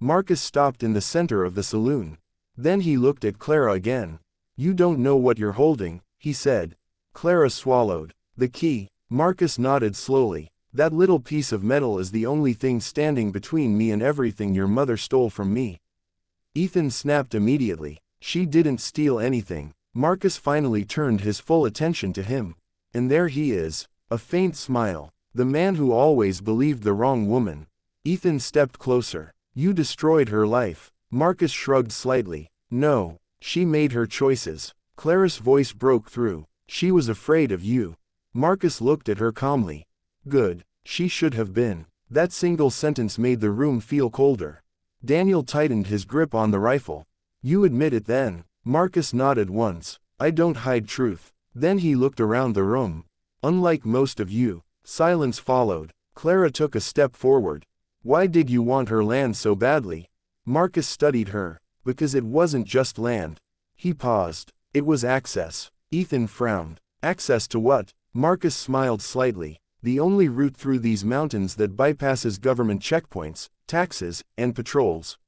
A: Marcus stopped in the center of the saloon. Then he looked at Clara again. "You don't know what you're holding," he said. Clara swallowed. "The key." Marcus nodded slowly. "That little piece of metal is the only thing standing between me and everything your mother stole from me." Ethan snapped immediately. "She didn't steal anything." Marcus finally turned his full attention to him. "And there he is." A faint smile. "The man who always believed the wrong woman." Ethan stepped closer. "You destroyed her life." Marcus shrugged slightly. "No. She made her choices." Clara's voice broke through. "She was afraid of you." Marcus looked at her calmly. "Good. She should have been." That single sentence made the room feel colder. Daniel tightened his grip on the rifle. "You admit it then?" Marcus nodded once. "I don't hide truth." Then he looked around the room. "Unlike most of you." Silence followed. Clara took a step forward. "Why did you want her land so badly?" Marcus studied her. "Because it wasn't just land." He paused. "It was access." Ethan frowned. "Access to what?" Marcus smiled slightly. "The only route through these mountains that bypasses government checkpoints, taxes, and patrols."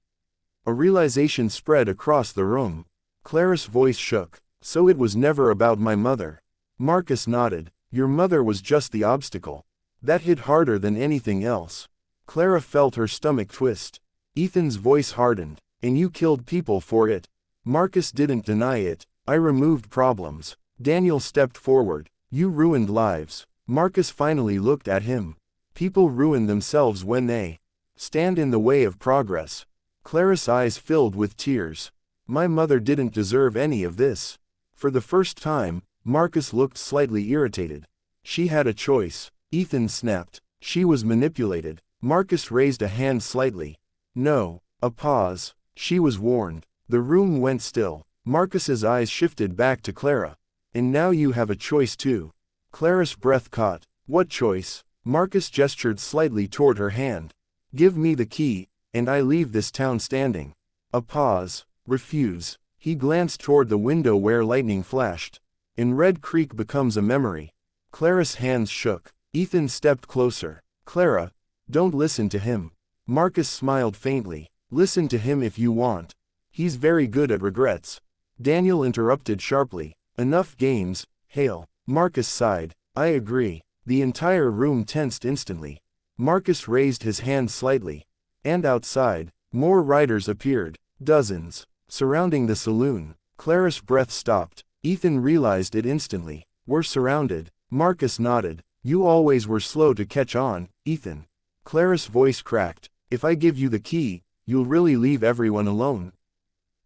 A: A realization spread across the room. Clara's voice shook. "So it was never about my mother." Marcus nodded. "Your mother was just the obstacle." That hit harder than anything else. Clara felt her stomach twist. Ethan's voice hardened. "And you killed people for it." Marcus didn't deny it. "I removed problems." Daniel stepped forward. "You ruined lives." Marcus finally looked at him. "People ruin themselves when they stand in the way of progress." Clara's eyes filled with tears. "My mother didn't deserve any of this." For the first time, Marcus looked slightly irritated. "She had a choice." Ethan snapped. "She was manipulated." Marcus raised a hand slightly. "No." A pause. "She was warned." The room went still. Marcus's eyes shifted back to Clara. And now you have a choice too. Clara's breath caught. What choice? Marcus gestured slightly toward her hand. Give me the key, and I leave this town standing. A pause. Refuse. He glanced toward the window where lightning flashed. And Red Creek becomes a memory. Clara's hands shook. Ethan stepped closer. Clara, don't listen to him. Marcus smiled faintly. Listen to him if you want. He's very good at regrets. Daniel interrupted sharply. Enough games, Hale. Marcus sighed. I agree. The entire room tensed instantly. Marcus raised his hand slightly. And outside, more riders appeared. Dozens. Surrounding the saloon. Clara's breath stopped. Ethan realized it instantly. We're surrounded. Marcus nodded. You always were slow to catch on, Ethan. Clara's voice cracked. If I give you the key, you'll really leave everyone alone.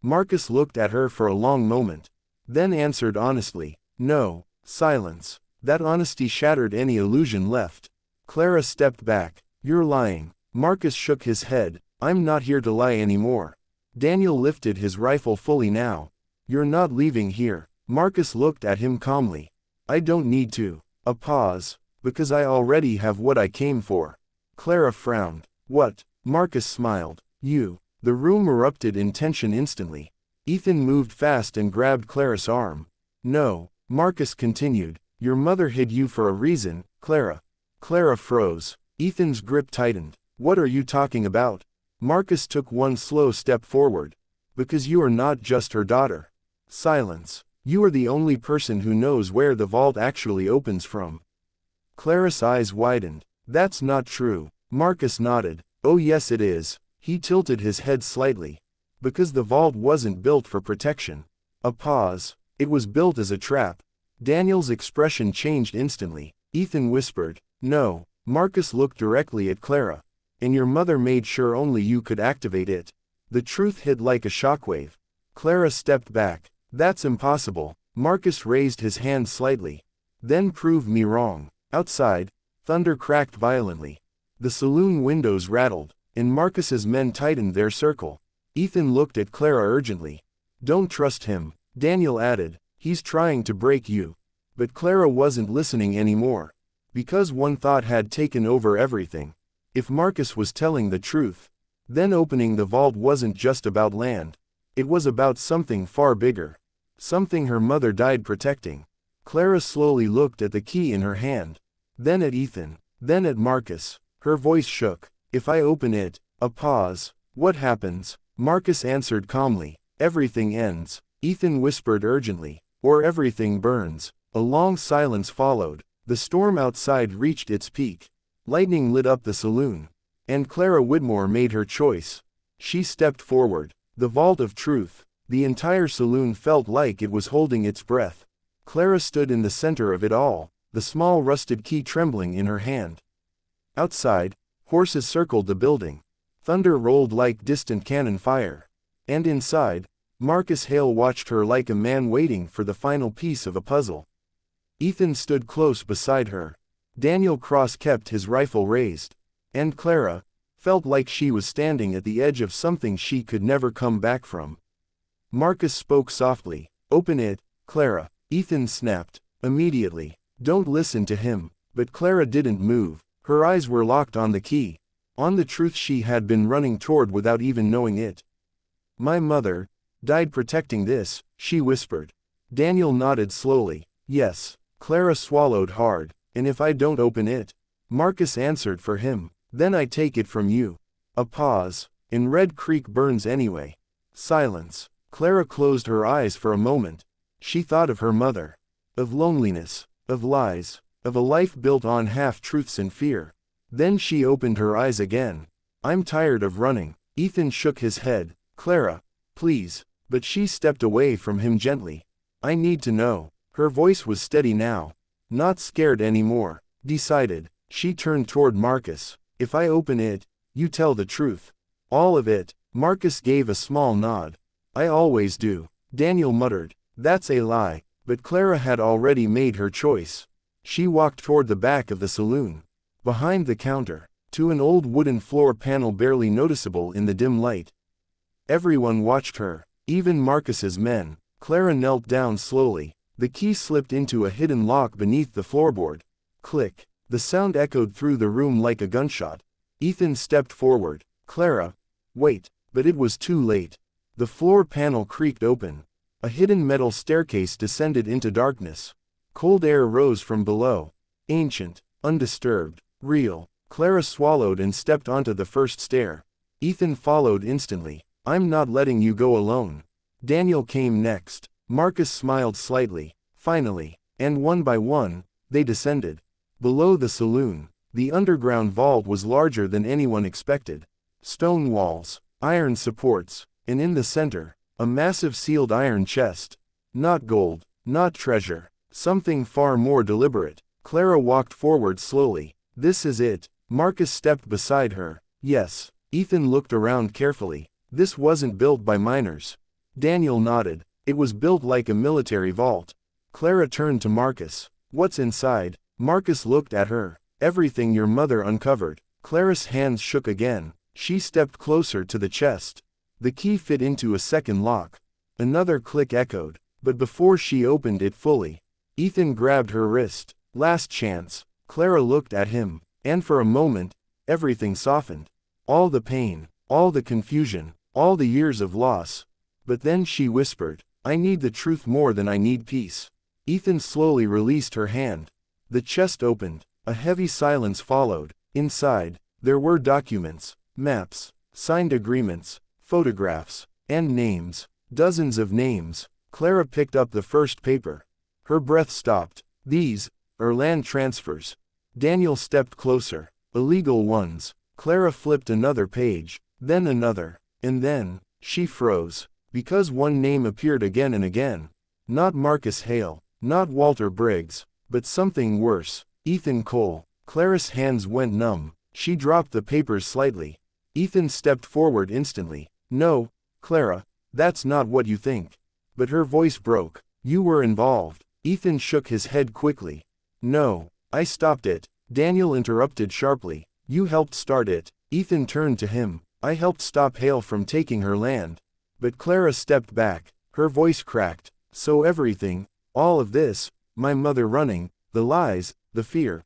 A: Marcus looked at her for a long moment. Then answered honestly. No. Silence. That honesty shattered any illusion left. Clara stepped back. You're lying. Marcus shook his head. I'm not here to lie anymore. Daniel lifted his rifle fully now. You're not leaving here. Marcus looked at him calmly. I don't need to. A pause. Because I already have what I came for. Clara frowned. What? Marcus smiled. You. The room erupted in tension instantly. Ethan moved fast and grabbed Clara's arm. No. Marcus continued. Your mother hid you for a reason, Clara. Clara froze. Ethan's grip tightened. What are you talking about? Marcus took one slow step forward. Because you are not just her daughter. Silence. You are the only person who knows where the vault actually opens from. Clara's eyes widened. That's not true. Marcus nodded. Oh yes it is. He tilted his head slightly. Because the vault wasn't built for protection. A pause. It was built as a trap. Daniel's expression changed instantly. Ethan whispered. No. Marcus looked directly at Clara. And your mother made sure only you could activate it. The truth hit like a shockwave. Clara stepped back. That's impossible. Marcus raised his hand slightly. Then prove me wrong. Outside, thunder cracked violently. The saloon windows rattled, and Marcus's men tightened their circle. Ethan looked at Clara urgently. Don't trust him, Daniel added. He's trying to break you. But Clara wasn't listening anymore. Because one thought had taken over everything. If Marcus was telling the truth, then opening the vault wasn't just about land. It was about something far bigger. Something her mother died protecting. Clara slowly looked at the key in her hand. Then at Ethan. Then at Marcus. Her voice shook. If I open it, a pause. What happens? Marcus answered calmly. Everything ends. Ethan whispered urgently. Or everything burns. A long silence followed. The storm outside reached its peak. Lightning lit up the saloon. And Clara Whitmore made her choice. She stepped forward. The vault of truth. The entire saloon felt like it was holding its breath. Clara stood in the center of it all, the small rusted key trembling in her hand. Outside, horses circled the building. Thunder rolled like distant cannon fire. And inside, Marcus Hale watched her like a man waiting for the final piece of a puzzle. Ethan stood close beside her. Daniel Cross kept his rifle raised. And Clara felt like she was standing at the edge of something she could never come back from. Marcus spoke softly. Open it, Clara. Ethan snapped. Immediately. Don't listen to him. But Clara didn't move. Her eyes were locked on the key. On the truth she had been running toward without even knowing it. My mother died protecting this, she whispered. Daniel nodded slowly. Yes. Clara swallowed hard. And if I don't open it? Marcus answered for him. Then I take it from you. A pause. And Red Creek burns anyway. Silence. Clara closed her eyes for a moment. She thought of her mother. Of loneliness. Of lies. Of a life built on half-truths and fear. Then she opened her eyes again. I'm tired of running. Ethan shook his head. Clara, please. But she stepped away from him gently. I need to know. Her voice was steady now. Not scared anymore. Decided. She turned toward Marcus. If I open it, you tell the truth. All of it. Marcus gave a small nod. I always do. Daniel muttered. That's a lie. But Clara had already made her choice. She walked toward the back of the saloon. Behind the counter. To an old wooden floor panel barely noticeable in the dim light. Everyone watched her. Even Marcus's men. Clara knelt down slowly. The key slipped into a hidden lock beneath the floorboard. Click. The sound echoed through the room like a gunshot. Ethan stepped forward. Clara. Wait. But it was too late. The floor panel creaked open. A hidden metal staircase descended into darkness. Cold air rose from below. Ancient, undisturbed, real. Clara swallowed and stepped onto the first stair. Ethan followed instantly. I'm not letting you go alone. Daniel came next. Marcus smiled slightly. Finally. And one by one, they descended. Below the saloon, the underground vault was larger than anyone expected. Stone walls, iron supports, and in the center, a massive sealed iron chest. Not gold, not treasure, something far more deliberate. Clara walked forward slowly. This is it. Marcus stepped beside her. Yes. Ethan looked around carefully. This wasn't built by miners. Daniel nodded. It was built like a military vault. Clara turned to Marcus. What's inside? Marcus looked at her. Everything your mother uncovered. Clara's hands shook again. She stepped closer to the chest. The key fit into a second lock. Another click echoed, but before she opened it fully, Ethan grabbed her wrist. Last chance. Clara looked at him, and for a moment, everything softened. All the pain, all the confusion, all the years of loss. But then she whispered, I need the truth more than I need peace. Ethan slowly released her hand. The chest opened. A heavy silence followed. Inside, there were documents, maps, signed agreements, photographs, and names. Dozens of names. Clara picked up the first paper. Her breath stopped. These are land transfers. Daniel stepped closer. Illegal ones. Clara flipped another page, then another, and then, she froze, because one name appeared again and again. Not Marcus Hale, not Walter Briggs, but something worse. Ethan Cole. Clara's hands went numb. She dropped the papers slightly. Ethan stepped forward instantly. No, Clara, that's not what you think. But her voice broke. You were involved. Ethan shook his head quickly. No, I stopped it. Daniel interrupted sharply. You helped start it. Ethan turned to him. I helped stop Hale from taking her land. But Clara stepped back. Her voice cracked. So everything, all of this, my mother running, the lies, the fear.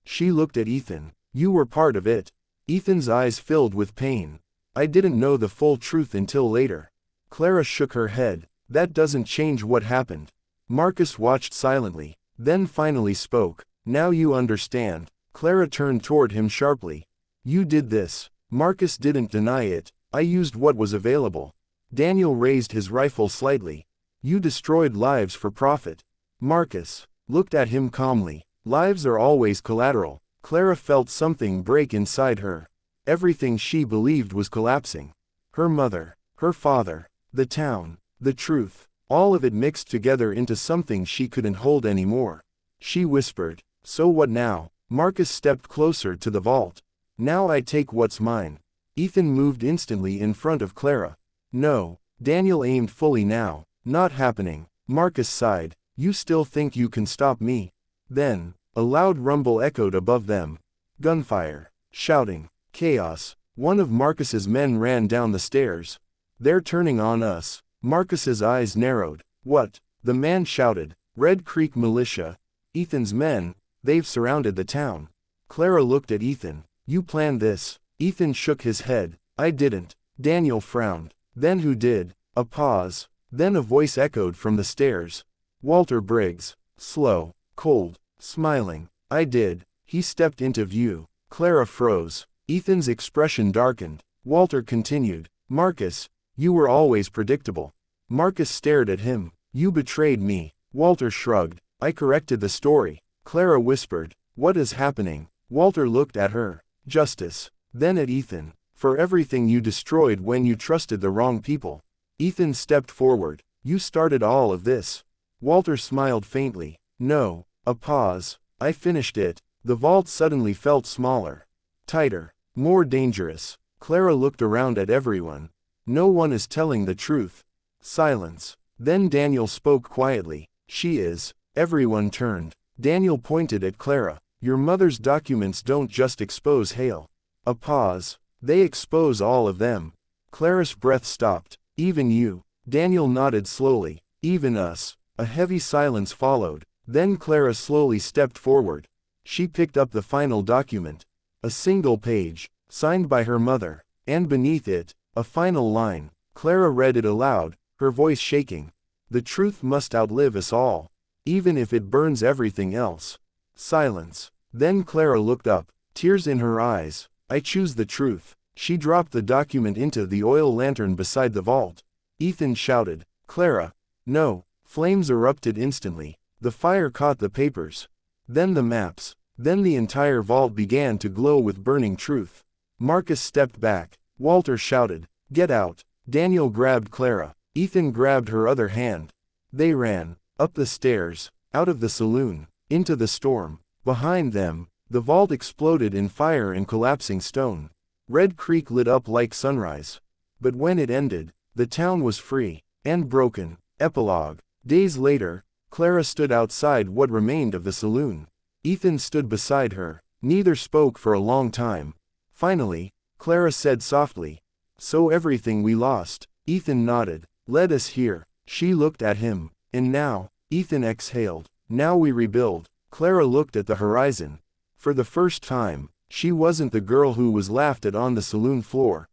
A: She looked at Ethan. You were part of it. Ethan's eyes filled with pain. I didn't know the full truth until later. Clara shook her head. That doesn't change what happened. Marcus watched silently, then finally spoke. Now you understand. Clara turned toward him sharply. You did this. Marcus didn't deny it. I used what was available. Daniel raised his rifle slightly. You destroyed lives for profit. Marcus looked at him calmly. Lives are always collateral. Clara felt something break inside her. Everything she believed was collapsing. Her mother, her father, the town, the truth, all of it mixed together into something she couldn't hold anymore. She whispered, so what now? Marcus stepped closer to the vault. Now I take what's mine. Ethan moved instantly in front of Clara. No. Daniel aimed fully now. Not happening. Marcus sighed. You still think you can stop me? Then, a loud rumble echoed above them. Gunfire. Shouting. Chaos. One of Marcus's men ran down the stairs. They're turning on us. Marcus's eyes narrowed. What? The man shouted. Red Creek Militia. Ethan's men. They've surrounded the town. Clara looked at Ethan. You planned this. Ethan shook his head. I didn't. Daniel frowned. Then who did? A pause. Then a voice echoed from the stairs. Walter Briggs. Slow. Cold. Smiling. I did. He stepped into view. Clara froze. Ethan's expression darkened. Walter continued. Marcus, you were always predictable. Marcus stared at him. You betrayed me. Walter shrugged. I corrected the story. Clara whispered. What is happening? Walter looked at her. Justice. Then at Ethan. For everything you destroyed when you trusted the wrong people. Ethan stepped forward. You started all of this. Walter smiled faintly. No. A pause. I finished it. The vault suddenly felt smaller. Tighter. More dangerous. Clara looked around at everyone. No one is telling the truth. Silence. Then Daniel spoke quietly. She is. Everyone turned. Daniel pointed at Clara. Your mother's documents don't just expose Hale. A pause. They expose all of them. Clara's breath stopped. Even you. Daniel nodded slowly. Even us. A heavy silence followed. Then Clara slowly stepped forward. She picked up the final document. A single page, signed by her mother, and beneath it, a final line. Clara read it aloud, her voice shaking. The truth must outlive us all, even if it burns everything else. Silence. Then Clara looked up, tears in her eyes. I choose the truth. She dropped the document into the oil lantern beside the vault. Ethan shouted, Clara, no. Flames erupted instantly. The fire caught the papers. Then the maps. Then the entire vault began to glow with burning truth. Marcus stepped back. Walter shouted, get out. Daniel grabbed Clara. Ethan grabbed her other hand. They ran, up the stairs, out of the saloon, into the storm. Behind them, the vault exploded in fire and collapsing stone. Red Creek lit up like sunrise. But when it ended, the town was free, and broken. Epilogue. Days later, Clara stood outside what remained of the saloon. Ethan stood beside her. Neither spoke for a long time. Finally, Clara said softly, so everything we lost. Ethan nodded. Led us here. She looked at him. And now, Ethan exhaled. Now we rebuild. Clara looked at the horizon. For the first time, she wasn't the girl who was laughed at on the saloon floor.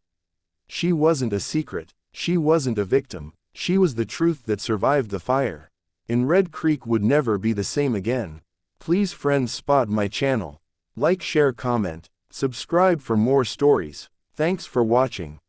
A: She wasn't a secret. She wasn't a victim. She was the truth that survived the fire. And Red Creek would never be the same again. Please friends spot my channel. Like, share, comment. Subscribe for more stories. Thanks for watching.